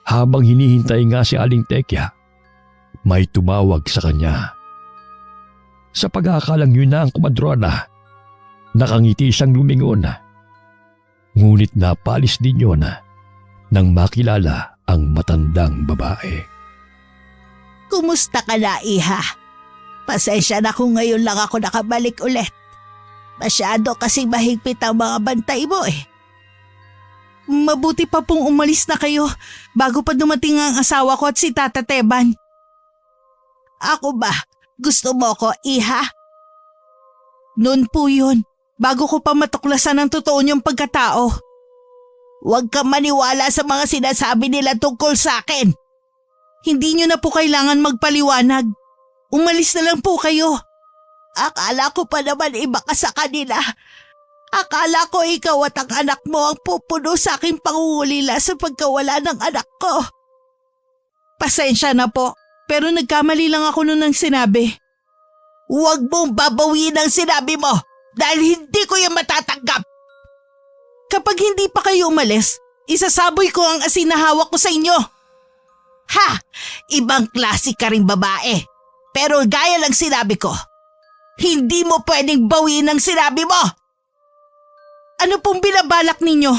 Habang hinihintay nga si Aling Tekya, may tumawag sa kanya. Sa pag-aakalang yun na ang kumadrona, nakangiti siyang lumingon. Ngunit napalis din yun nang makilala ang matandang babae.
Kumusta ka na, Iha? Pasensya na kung ngayon lang ako nakabalik ulit. Masyado kasi mahigpit ang mga bantay mo eh.
Mabuti pa pong umalis na kayo bago pa dumating ang asawa ko at si Tata Teban.
Ako ba? Gusto mo ko, Iha?
Noon po yun, bago ko pa matuklasan ang totoo niyong pagkatao.
Huwag kang maniwala sa mga sinasabi nila tungkol sa akin.
Hindi niyo na po kailangan magpaliwanag. Umalis na lang po kayo.
Akala ko pa naman iba ka sa kanila. Akala ko ikaw at ang anak mo ang pupuno sa aking pangungulila sa pagkawala ng anak ko.
Pasensya na po, pero nagkamali lang ako noon ng sinabi.
Huwag mong babawiin ang sinabi mo dahil hindi ko yung matatanggap.
Kapag hindi pa kayo umalis, isasaboy ko ang asin na hawak ko sa inyo.
Ha! Ibang klase ka ring babae. Pero gaya lang sinabi ko, hindi mo pwedeng bawiin ang sinabi mo.
Ano pong binabalak ninyo?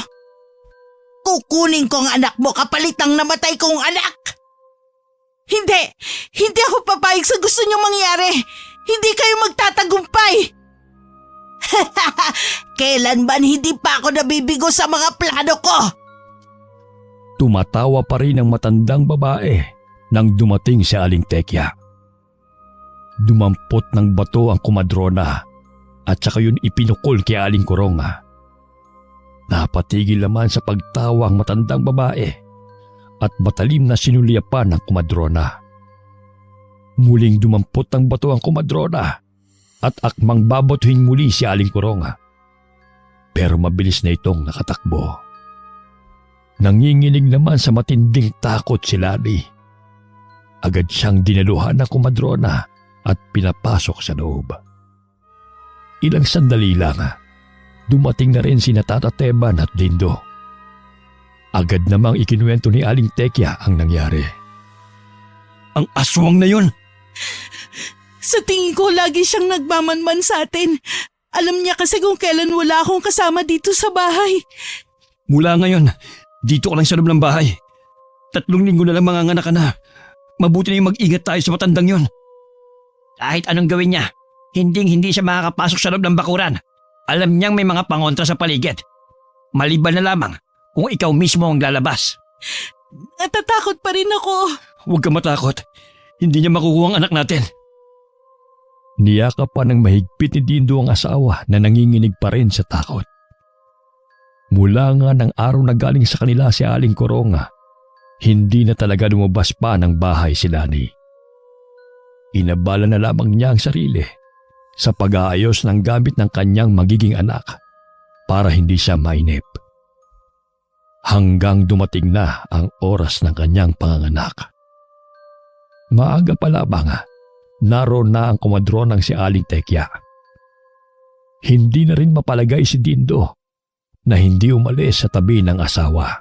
Kukunin ko ang anak mo kapalit ng namatay kong anak.
Hindi ako papayag sa gusto niyong mangyari. Hindi kayo magtatagumpay.
Kailanman hindi pa ako nabibigo sa mga plano ko.
Tumatawa pa rin ang matandang babae nang dumating si Aling Tekya. Dumampot ng bato ang kumadrona at saka yun ipinukol kay Aling Kurong. Napatigil naman sa pagtawa ang matandang babae at matalim na sinuliapan ng kumadrona. Muling dumampot ng bato ang kumadrona at akmang babatuhin muli si Aling Kurong. Pero mabilis na itong nakatakbo. Nanginginig naman sa matinding takot si Lani. Agad siyang dinaluhan ng kumadrona at pinapasok sa loob. Ilang sandali lang, dumating na rin sina Tata Teban at Dindo. Agad namang ikinuwento ni Aling Tekya ang nangyari.
Ang aswang na yun!
Sa tingin ko lagi siyang nagmamanman sa atin. Alam niya kasi kung kailan wala akong kasama dito sa bahay.
Mula ngayon, dito ka lang sa loob ng bahay. 3 linggo na lang manganganak ka na. Mabuti na yung mag-ingat tayo sa matandang yon.
Kahit anong gawin niya, hindi siya makakapasok sa loob ng bakuran. Alam niyang may mga pangontra sa paligid. Maliban na lamang kung ikaw mismo ang lalabas.
Natatakot pa rin ako.
Huwag ka matakot. Hindi niya makukuha ang anak natin.
Niyakap pa ng mahigpit ni Dindo ang asawa na nanginginig pa rin sa takot. Mula nga ng araw na galing sa kanila si Aling Kurong, hindi na talaga lumabas pa ng bahay si Lani. Inabala na lamang niya ang sarili sa pag-aayos ng gamit ng kanyang magiging anak para hindi siya mainip. Hanggang dumating na ang oras ng kanyang panganganak. Maaga pa lamang, naroon na ang kumadronang si Aling Tekya. Hindi na rin mapalagay si Dindo na hindi umalis sa tabi ng asawa.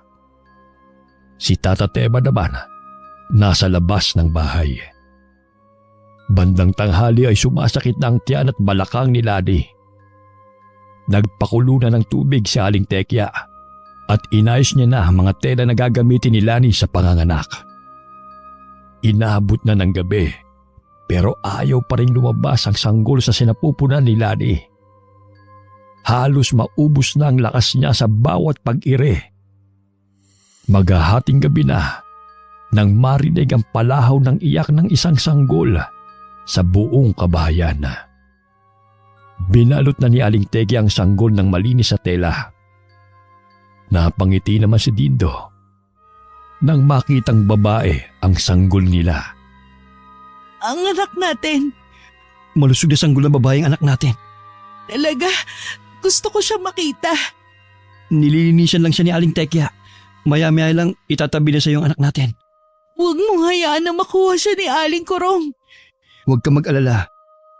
Si Tata Teba naman, nasa labas ng bahay. Bandang tanghali ay sumasakit na ang tiyan at balakang ni Lani. Nagpakulo na ng tubig si Aling Tekya at inayos niya na ang mga tela na gagamitin ni Lani sa panganganak. Inaabot na ng gabi pero ayaw pa rin lumabas ang sanggol sa sinapupunan ni Lani. Halos maubos na ang lakas niya sa bawat pag-ire. Maghahating gabi na nang marinig ang palahaw ng iyak ng isang sanggol sa buong kabahayan. Binalot na ni Aling Tekya ang sanggol ng malinis sa tela. Napangiti naman si Dindo nang makitang babae ang sanggol nila.
Ang anak natin.
Malusog na sanggol ng babae ang anak natin.
Talaga, gusto ko siya makita.
Nililinisan lang siya ni Aling Tekya. Maya-maya lang itatabi na sa yung anak natin.
Huwag mong hayaan na makuha siya ni Aling Kurong.
Huwag ka mag-alala.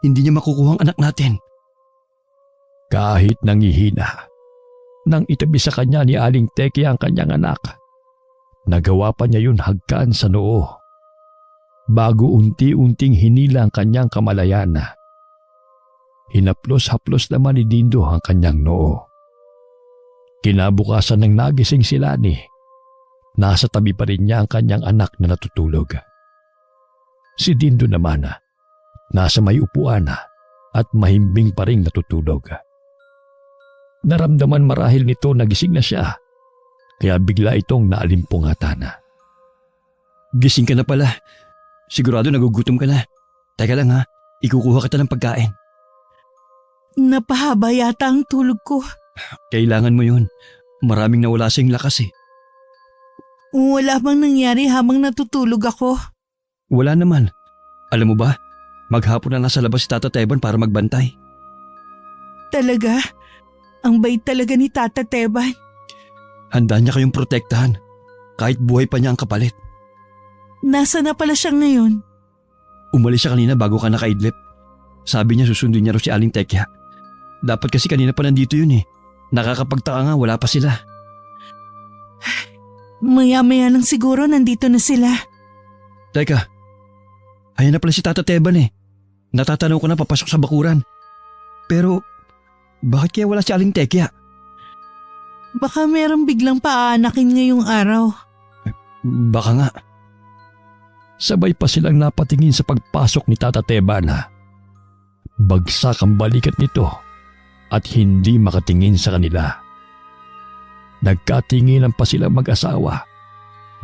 Hindi niya makukuha ang anak natin.
Kahit nangihina, nang itabi sa kanya ni Aling Tekya ang kanyang anak, nagawa pa niya yun hagkan sa noo. Bago unti-unting hinila ang kanyang kamalayan. Hinaplos-haplos naman ni Dindo ang kanyang noo. Kinabukasan ng nagising si Lani, nasa tabi pa rin niya ang kanyang anak na natutulog. Si Dindo naman, nasa may upuan at mahimbing pa rin natutulog. Naramdaman marahil nito na gising na siya, kaya bigla itong naalimpungatan.
Gising ka na pala. Sigurado nagugutom ka na. Teka lang ha, ikukuha kita ng pagkain.
Napahaba yata ang tulog ko.
Kailangan mo yun. Maraming nawala sa iyong lakas eh.
Wala bang nangyari habang natutulog ako?
Wala naman. Alam mo ba, maghapon na nasa labas si Tata Teban para magbantay.
Talaga? Ang bait talaga ni Tata Teban.
Handa niya kayong protektahan. Kahit buhay pa niya ang kapalit.
Nasa na pala siya ngayon?
Umalis siya kanina bago ka nakaidlip. Sabi niya susundin niya raw si Aling Tekya. Dapat kasi kanina pa nandito yun eh. Nakakapagtaka nga, wala pa sila.
Maya-maya lang siguro nandito na sila.
Teka, ayan na pala si Tata Teban eh. Natatanaw ko na papasok sa bakuran. Pero, bakit kaya wala si Aling Tekya?
Baka merong biglang paanakin ngayong araw.
Baka nga.
Sabay pa silang napatingin sa pagpasok ni Tata Teban. Bagsak ang balikat nito at hindi makatingin sa kanila. Nagkatinginan pa sila mag-asawa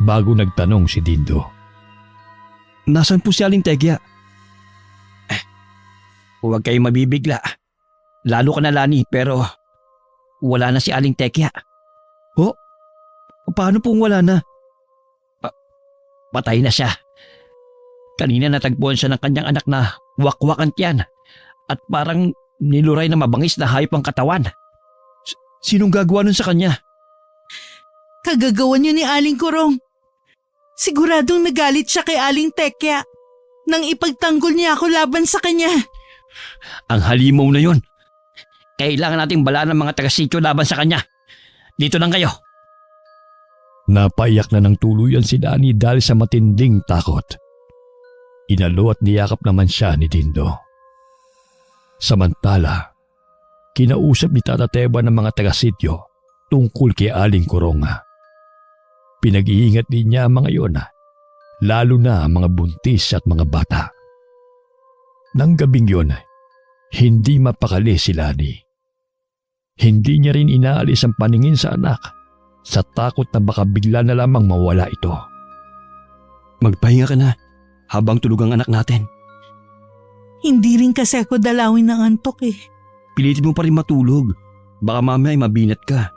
bago nagtanong si Dindo.
Nasaan po si Aling Tekya?
Huwag kayong mabibigla. Lalo ka na, Lani, pero wala na si Aling Tekya.
Paano pong wala na?
Patay na siya. Kanina natagpuan siya ng kanyang anak na wakwak ang tiyan at parang niluray na mabangis na hayop ang katawan.
Sinong gagawa nun sa kanya?
Kagagawan niyo ni Aling Kurong. Siguradong nagalit siya kay Aling Tekya nang ipagtanggol niya ako laban sa kanya.
Ang halimaw na yon. Kailangan nating balaan ng mga taga-sityo laban sa kanya. Dito lang kayo.
Napaiyak na ng tuluyan si Lani dahil sa matinding takot. Inalo at niyakap naman siya ni Dindo. Samantala, kinausap ni Tata Teba ng mga taga-sityo tungkol kay Aling Kurong. Pinag-iingat din niya ang mga iyon, lalo na ang mga buntis at mga bata. Nang gabing yun, hindi mapakali si Lani. Hindi niya rin inaalis ang paningin sa anak sa takot na baka bigla na lamang mawala ito.
Magpahinga ka na habang tulog ang anak natin.
Hindi rin kasi ako dalawin ng antok eh.
Pilitin mo pa rin matulog. Baka mamaya ay mabinat ka.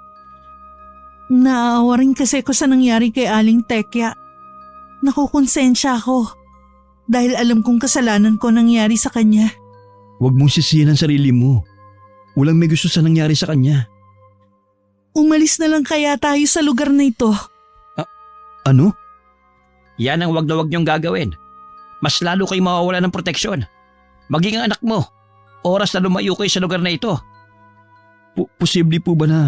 Naaawa rin kasi ako sa nangyari kay Aling Tekya. Nakukonsensya ako dahil alam kong kasalanan ko nangyari sa kanya.
Huwag mong sisihin ang sarili mo. Walang may gusto sa nangyari sa kanya.
Umalis na lang kaya tayo sa lugar na ito.
Ano?
Yan ang wag na wag niyong gagawin. Mas lalo kayo mawawala ng proteksyon. Maging ang anak mo. Oras na lumayo kayo sa lugar na ito.
Posible po ba na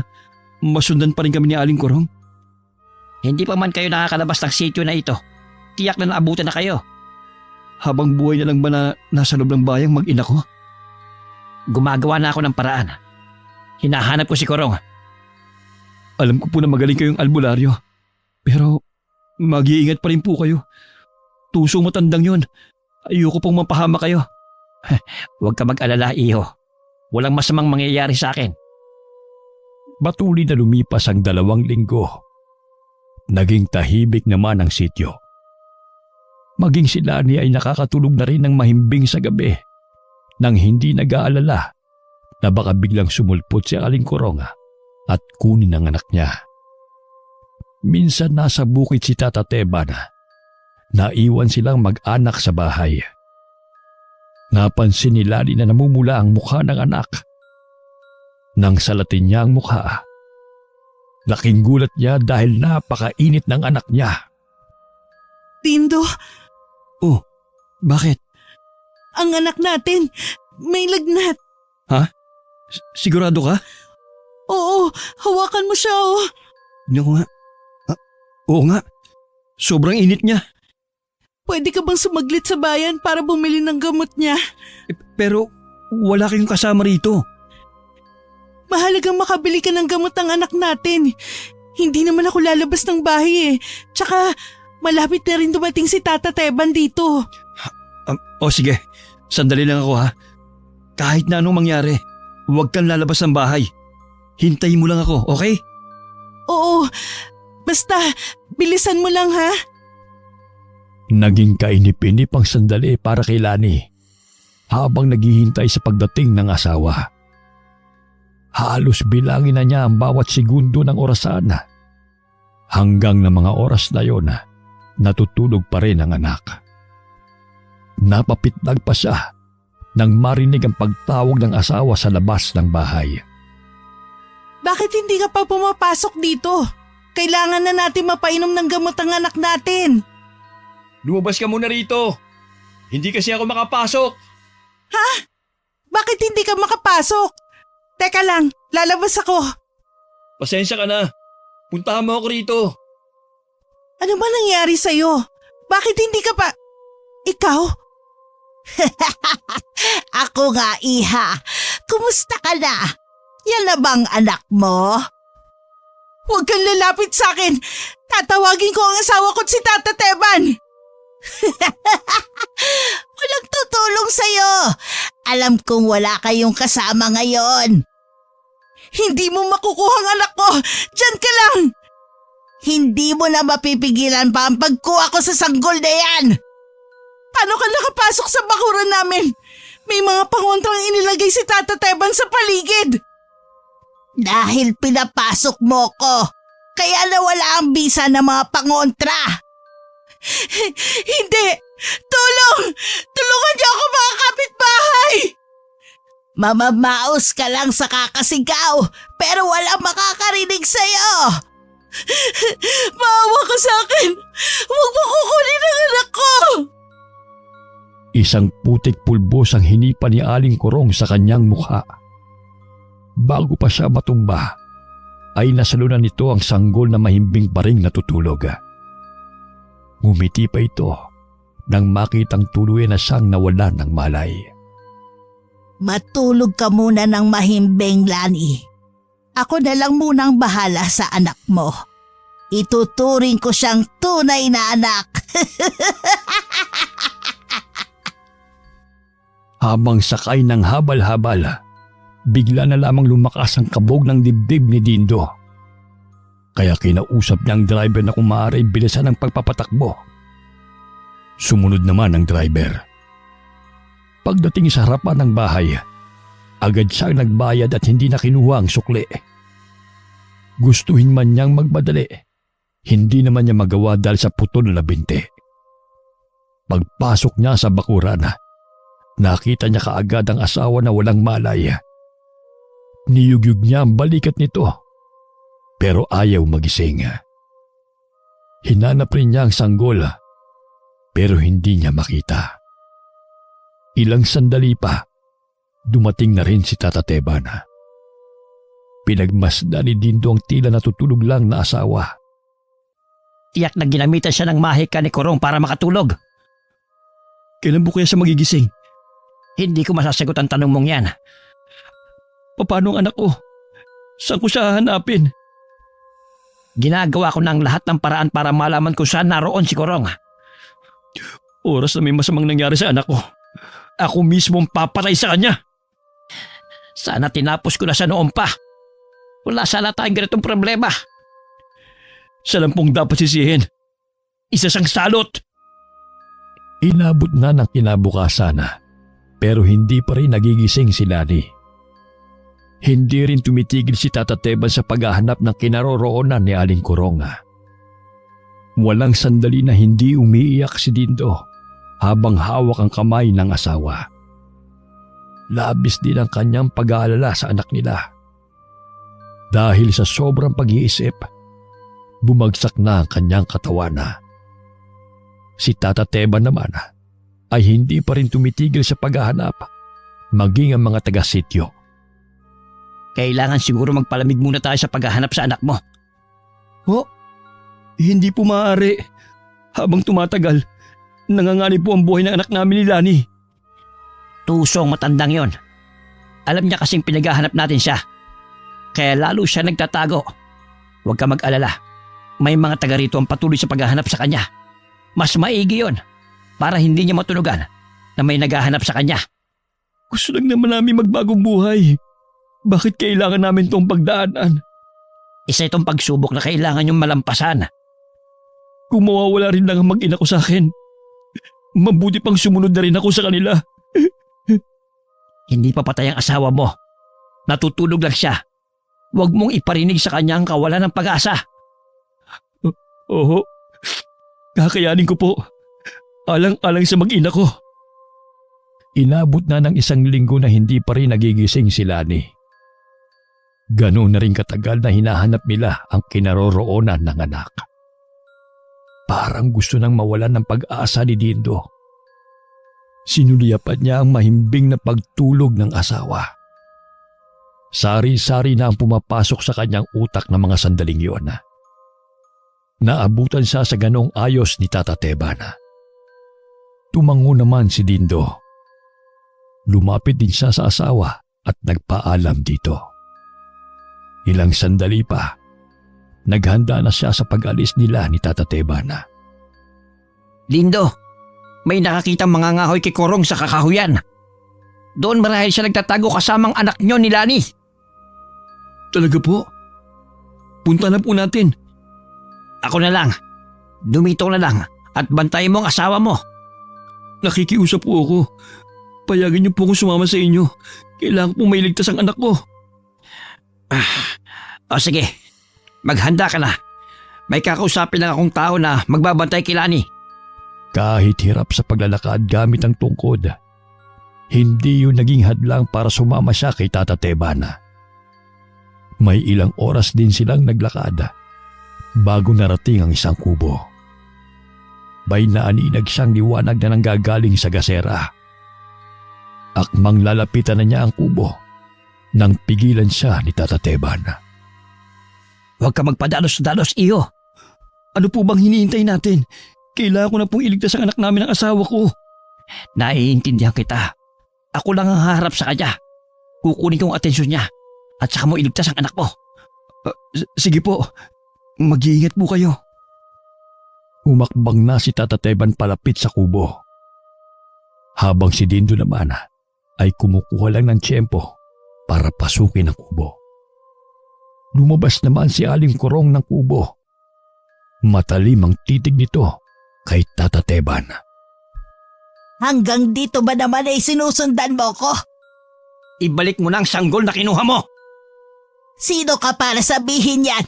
masundan pa rin kami ni Aling Kurong?
Hindi pa man kayo nakakalabas ng sityo na ito. Tiyak na naabutan na kayo.
Habang buhay na lang ba na nasa loob ng bayang mag-ina ko?
Gumagawa na ako ng paraan. Hinahanap ko si Kurong.
Alam ko po na magaling kayong albularyo. Pero mag-iingat pa rin po kayo. Tusong matandang yon. Ayoko pong mapahama kayo.
Huwag ka mag-alala, iho. Walang masamang mangyayari sa akin.
Patuloy na lumipas ang 2 linggo. Naging tahimik naman ang sityo. Maging si Lani ay nakakatulog na rin ng mahimbing sa gabi nang hindi nag-aalala na baka biglang sumulpot si Aling Kurong at kunin ang anak niya. Minsan nasa bukid si Tata Teba na naiwan silang mag-anak sa bahay. Napansin ni Lani na namumula ang mukha ng anak. Nang salatin niya ang mukha, laking gulat niya dahil napakainit ng anak niya.
Dindo,
Bakit?
ang anak natin, may lagnat.
Sigurado ka?
Oo, hawakan mo siya oh.
Tignan ko nga. Oo nga. Sobrang init niya.
Pwede ka bang sumaglit sa bayan para bumili ng gamot niya?
Pero wala kayong kasama rito.
Mahalagang makabili ka ng gamot ng anak natin. Hindi naman ako lalabas ng bahay eh. Tsaka malapit na rin dumating si Tata Teban dito.
Sige. Sandali lang ako ha. Kahit na anong mangyari, huwag kang lalabas ng bahay. Hintayin mo lang ako, okay?
Oo, basta bilisan mo lang ha.
Naging kainip-inip ang sandali para kay Lani habang naghihintay sa pagdating ng asawa. Halos bilangin na niya ang bawat segundo ng orasan. Hanggang na mga oras na yon, natutulog pa rin ang anak. Napapitlag pa siya nang marinig ang pagtawag ng asawa sa labas ng bahay.
Bakit hindi ka pa pumapasok dito? Kailangan na natin mapainom ng gamot ang anak natin.
Lumabas ka muna rito. Hindi kasi ako makapasok.
Bakit hindi ka makapasok? Teka lang, lalabas ako.
Pasensya ka na. Puntahan mo ako rito.
Ano ba nangyari sa'yo? Bakit hindi ka pa... Ikaw?
Ako nga, iha. Kumusta ka na? Yan na bang anak mo?
Huwag kang lalapit sa akin. Tatawagin ko ang asawa ko at si Tata Teban.
Walang tutulong sa'yo. Alam kong wala kayong kasama ngayon.
Hindi mo makukuha ang anak ko. Diyan ka lang.
Hindi mo na mapipigilan pa ang pagkuha ko sa sanggol na yan!
Paano ka nakapasok sa bakuran namin? May mga pangontrang inilagay si Tata Teban sa paligid.
Dahil pinapasok mo ko, kaya nawala ang bisa ng mga pangontra.
Hindi! Tulong! Tulungan niyo ako mga kapitbahay!
Mamamaos ka lang sa kakasigaw, pero walang makakarinig sa'yo.
Maawa ka sa akin! Huwag mo kukunin ang anak ko!
Isang putik pulbos ang hinipa ni Aling Kurong sa kanyang mukha. Bago pa siya matumba, ay nasalunan nito ang sanggol na mahimbing pa ring natutulog. Ngumiti pa ito nang makitang tuluyan na siyang nawalan ng malay.
Matulog ka muna ng mahimbing, Lani. Ako na lang munang bahala sa anak mo. Ituturing ko siyang tunay na anak.
Habang sakay ng habal-habal, bigla na lamang lumakas ang kabog ng dibdib ni Dindo. Kaya kinausap niya ang driver na kung maaari bilisan ang pagpapatakbo. Sumunod naman ang driver. Pagdating sa harapan ng bahay, agad siyang nagbayad at hindi na kinuha ang sukli. Gustuhin man niyang magmadali, hindi naman niya magawa dahil sa putol na binti. Pagpasok niya sa bakuran, nakita niya kaagad ang asawa na walang malay. Niyugyug niya ang balikat nito, pero ayaw magising. Hinanap rin niya ang sanggol, pero hindi niya makita. Ilang sandali pa, dumating na rin si Tata Teban. Pinagmasdan ni Dindo ang tila natutulog lang na asawa.
Tiyak na ginamitan siya ng mahika ni Kurong para makatulog.
Kailan po kaya siya magigising?
Hindi ko masasagot ang tanong mong yan.
Paano ang anak ko? Saan ko siya hahanapin?
Ginagawa ko ng lahat ng paraan para malaman kung saan naroon si Kurong.
Oras na may masamang nangyari sa anak ko, ako mismo ang papatay sa kanya.
Sana tinapos ko na siya noon pa. Wala sana tayong ganitong problema.
Siya lang pong dapat sisihin. Isa siyang salot.
Inabot na ng kinabukasan, pero hindi pa rin nagigising si Lani. Hindi rin tumitigil si Tata Teban sa paghahanap ng kinaroroonan ni Aling Kurong. Walang sandali na hindi umiiyak si Dindo habang hawak ang kamay ng asawa. Labis din ang kanyang pag-aalala sa anak nila. Dahil sa sobrang pag-iisip, bumagsak na ang kanyang katawan. Si Tata Teban naman ay hindi pa rin tumitigil sa paghahanap, maging ang mga taga-sityo.
Kailangan siguro magpalamig muna tayo sa paghahanap sa anak mo.
Hindi po maaari. Habang tumatagal, nanganganib po ang buhay ng anak namin ni Lani.
Tusong matandang yon. Alam niya kasing pinaghahanap natin siya. Kaya lalo siya nagtatago. Huwag ka mag-alala. May mga taga rito ang patuloy sa paghahanap sa kanya. Mas maigi yon para hindi niya matunugan na may naghahanap sa kanya.
Gusto lang naman namin magbagong buhay. Bakit kailangan namin itong pagdaanan?
Isa itong pagsubok na kailangan niyong malampasan.
Kung mawawala rin lang ang mag-ina ko sa akin, mabuti pang sumunod na rin ako sa kanila.
Hindi pa patay ang asawa mo. Natutulog lang siya. Huwag mong iparinig sa kanya ang kawalan ng pag-asa.
Oo, kakayanin ko po. Alang-alang sa mag-ina ko.
Inabot na ng 1 linggo na hindi pa rin nagigising si Lani. Ganoon na rin katagal na hinahanap nila ang kinaroroonan ng anak. Parang gusto nang mawalan ng pag-asa ni Dindo. Sinuliapan niya ang mahimbing na pagtulog ng asawa. Sari-sari na ang pumapasok sa kanyang utak ng mga sandaling iyon. Naabutan siya sa ganong ayos ni Tata Teban. Tumango naman si Dindo. Lumapit din siya sa asawa at nagpaalam dito. Ilang sandali pa, naghanda na siya sa pag-alis nila ni Tata Teban.
Dindo, may nakakitang mga ngahoy kay Kurong sa kakahuyan. Doon marahil siya nagtatago kasamang anak niyo ni Lani.
Talaga po? Punta na po natin.
Ako na lang. Dumitong na lang at bantayin mo ang asawa mo.
Nakikiusap po ako. Payagan niyo po akong sumama sa inyo. Kailangan pong mailigtas ang anak ko.
O sige, maghanda ka na. May kakausapin lang akong tao na magbabantay kay Lani.
Kahit hirap sa paglalakad gamit ang tungkod, hindi yun naging hadlang para sumama siya kay Tata Teban. May ilang oras din silang naglakad bago narating ang isang kubo. May naaninag siyang liwanag na nanggagaling sa gasera. Akmang lalapitan na niya ang kubo nang pigilan siya ni Tata Teban.
Huwag ka magpadalos-dalos, iyo.
Ano po bang hinihintay natin? Kailangan ko na pong iligtas ang anak namin ng asawa ko.
Naiintindihan kita. Ako lang ang haharap sa kanya. Kukunin ko ang atensyon niya at saka mo iligtas ang anak mo.
Sige po, mag-iingat po kayo.
Umakbang na si Tata Teban palapit sa kubo. Habang si Dindo naman ay kumukuha lang ng tiyempo para pasukin ang kubo. Lumabas naman si Aling Kurong ng kubo. Matalim ang titig nito kay Tata Teban.
Hanggang dito ba naman ay sinusundan mo ko?
Ibalik mo na ang sanggol na kinuha mo.
Sino ka para sabihin yan?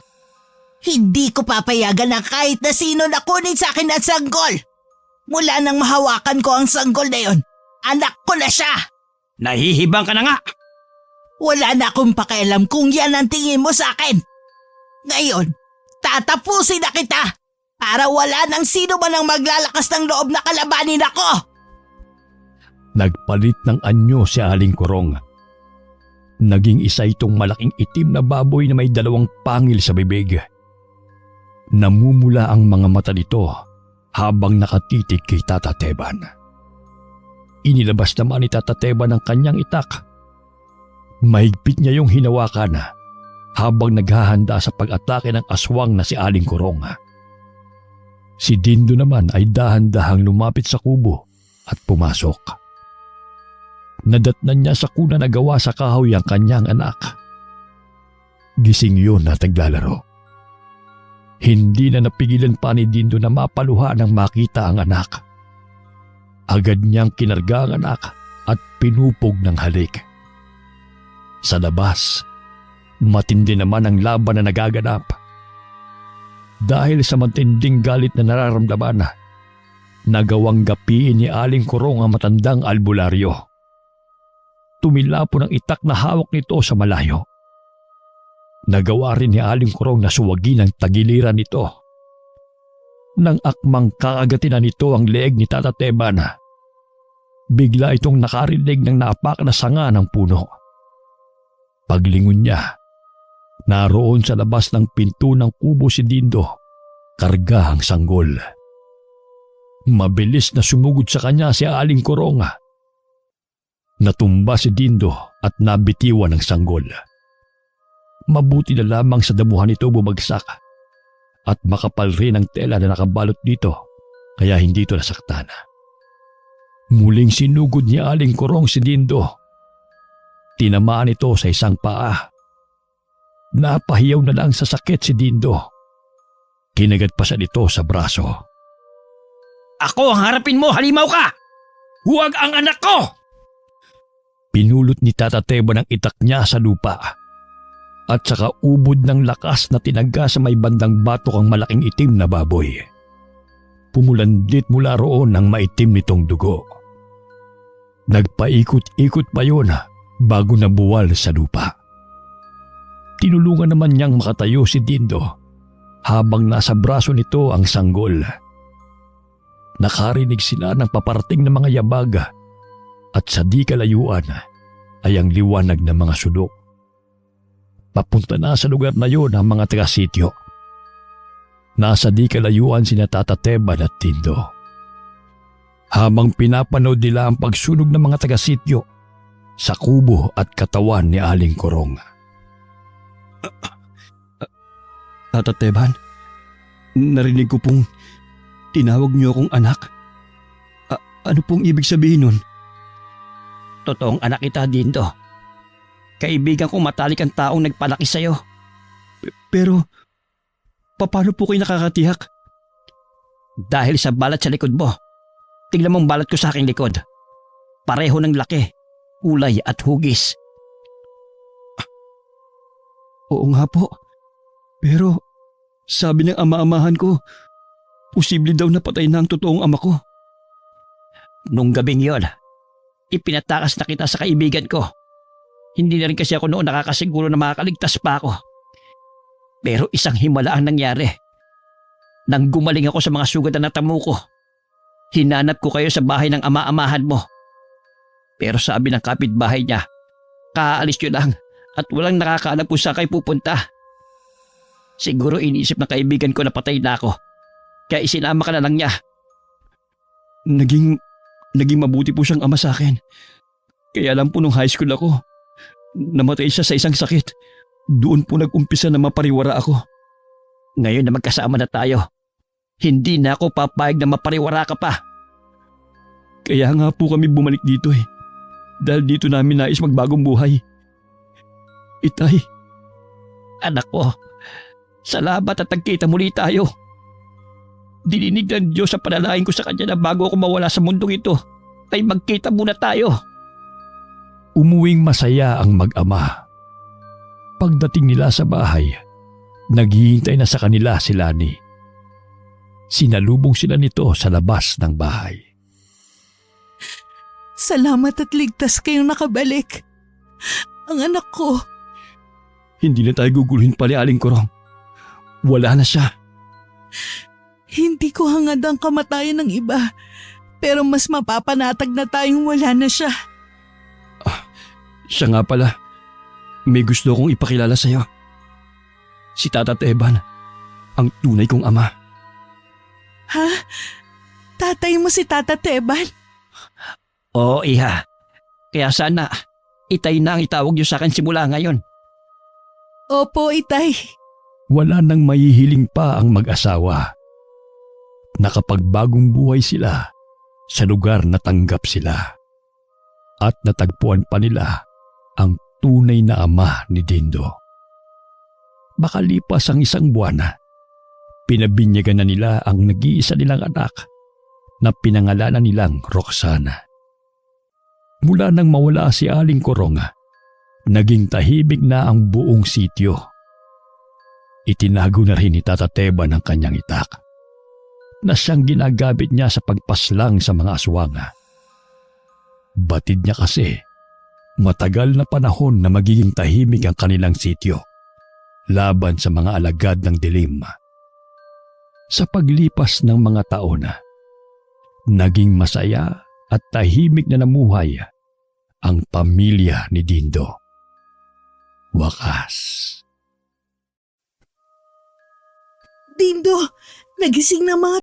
Hindi ko papayagan na kahit na sino na kunin sa akin ang sanggol. Mula nang mahawakan ko ang sanggol na yon, anak ko na siya.
Nahihibang ka na nga.
Wala na akong pakialam kung yan ang tingin mo sa akin. Ngayon, tatapusin na kita para wala nang sino man ang maglalakas ng loob na kalabanin ako.
Nagpalit ng anyo si Aling Kurong. Naging isa itong malaking itim na baboy na may dalawang pangil sa bibig. Namumula ang mga mata nito habang nakatitig kay Tata Teban. Inilabas naman ni Tata Teban ang kanyang itak. Mahigpit niya yung hinawakan habang naghahanda sa pag-atake ng aswang na si Aling Kurong. Si Dindo naman ay dahan-dahang lumapit sa kubo at pumasok. Nadatnan niya sa kuna na gawa sa kahoy ang kanyang anak. Gising yun at naglalaro. Hindi na napigilan pa ni Dindo na mapaluha nang makita ang anak. Agad niyang kinarga ang anak at pinupog ng halik. Sa labas, matindi naman ang laban na nagaganap. Dahil sa matinding galit na nararamdaman, nagawang gapiin ni Aling Kurong ang matandang albularyo. Tumilapon ang itak na hawak nito sa malayo. Nagawa rin ni Aling Kurong na suwagin ang tagiliran nito. Nang akmang kakagatin na nito ang leeg ni Tata Teban, bigla itong nakarinig ng naapak na sanga ng puno. Paglingon niya, naroon sa labas ng pinto ng kubo si Dindo, karga ang sanggol. Mabilis na sumugod sa kanya si Aling Kurong. Natumba si Dindo at nabitiwan ng sanggol. Mabuti na lamang sa damuhan nito bumagsak at makapal rin ang tela na nakabalot dito kaya hindi ito nasaktan. Muling sinugod ni Aling Kurong si Dindo. Tinamaan ito sa isang paa. Napahiyaw na lang sa sakit si Dindo. Kinagat pa siya nito sa braso.
Ako ang harapin mo, halimaw ka! Huwag ang anak ko!
Pinulot ni Tata Teban ang itak niya sa lupa. At saka ubod ng lakas na tinaga sa may bandang batok ang malaking itim na baboy. Pumulandit mula roon ang maitim nitong dugo. Nagpaikot-ikot pa yun bago nabuwal sa lupa. Tinulungan naman niyang makatayo si Dindo habang nasa braso nito ang sanggol. Nakarinig sila ng paparating na mga yabag at sa di kalayuan ay ang liwanag ng mga sulok. Papunta na sa lugar na yun ang mga taga-sityo. Nasa di kalayuan sina Tata Teban at Dindo. Habang pinapanood nila ang pagsunog ng mga taga-sityo sa kubo at katawan ni Aling Kurong.
Tata Teban, narinig ko pong tinawag niyo akong anak. Ano pong ibig sabihin nun?
Totoong anak kita, Dindo. Kaibigan kong matalik ang taong nagpalaki sa'yo.
Pero paano po kayo nakakatiyak?
Dahil sa balat sa likod mo. Tingnan mong balat ko sa aking likod. Pareho ng laki, kulay at hugis.
Oo nga po. Pero sabi ng ama-amahan ko, posible daw napatay na ang totoong ama ko.
Nung gabing yon, ipinatakas na kita sa kaibigan ko. Hindi na rin kasi ako noon nakakasiguro na makakaligtas pa ako. Pero isang himala ang nangyari. Nang gumaling ako sa mga sugat na natamo ko, hinanap ko kayo sa bahay ng ama-amahan mo. Pero sabi ng kapitbahay niya, kaalis nyo lang at walang nakakaalam kung saan kayo pupunta. Siguro iniisip ng kaibigan ko na patay na ako, kaya isinama ka na lang niya.
Naging mabuti po siyang ama sa akin. Kaya lang po nung high school ako, namatay siya sa isang sakit. Doon po nag-umpisa na mapariwara ako.
Ngayon na magkasama na tayo, hindi na ako papayag na mapariwara ka pa.
Kaya nga po kami bumalik dito eh. Dahil dito namin nais magbagong buhay. Itay,
Anak ko, salamat at nagkita muli tayo. Dininig ng Diyos sa panalangin ko sa kanya na bago ako mawala sa mundong ito, ay magkita muna tayo.
Umuwing masaya ang mag-ama. Pagdating nila sa bahay, naghihintay na sa kanila si Lani. Sinalubong sila nito sa labas ng bahay.
Salamat at ligtas kayong nakabalik. Ang anak ko.
hindi na tayo guguluhin pa ni Aling Korong. Wala na siya.
Hindi ko hangad ang kamatayan ng iba. Pero mas mapapanatag na tayong wala na siya.
Siya nga pala. May gusto kong ipakilala sa'yo. Si Tata Teban, ang tunay kong ama.
Ha? Tatay mo si Tata Teban?
Oo, iha. Kaya sana, itay na ang itawag niyo sa akin simula ngayon.
Opo, itay.
Wala nang mahihiling pa ang mag-asawa. Nakapagbagong buhay sila sa lugar na tanggap sila. At natagpuan pa nila ang tunay na ama ni Dindo. Makalipas ang isang buwan, pinabinyagan na nila ang nag-iisa nilang anak na pinangalanan nilang Roxana. Mula nang mawala si Aling Korong, naging tahimik na ang buong sityo. Itinago na rin ni Tata Teban ang kanyang itak na siyang ginagamit niya sa pagpaslang sa mga aswang. Batid niya kasi matagal na panahon na magiging tahimik ang kanilang sityo laban sa mga alagad ng dilim. Sa paglipas ng mga taon, naging masaya at tahimik na namuhay ang pamilya ni Dindo. Wakas.
Dindo, nagising na mga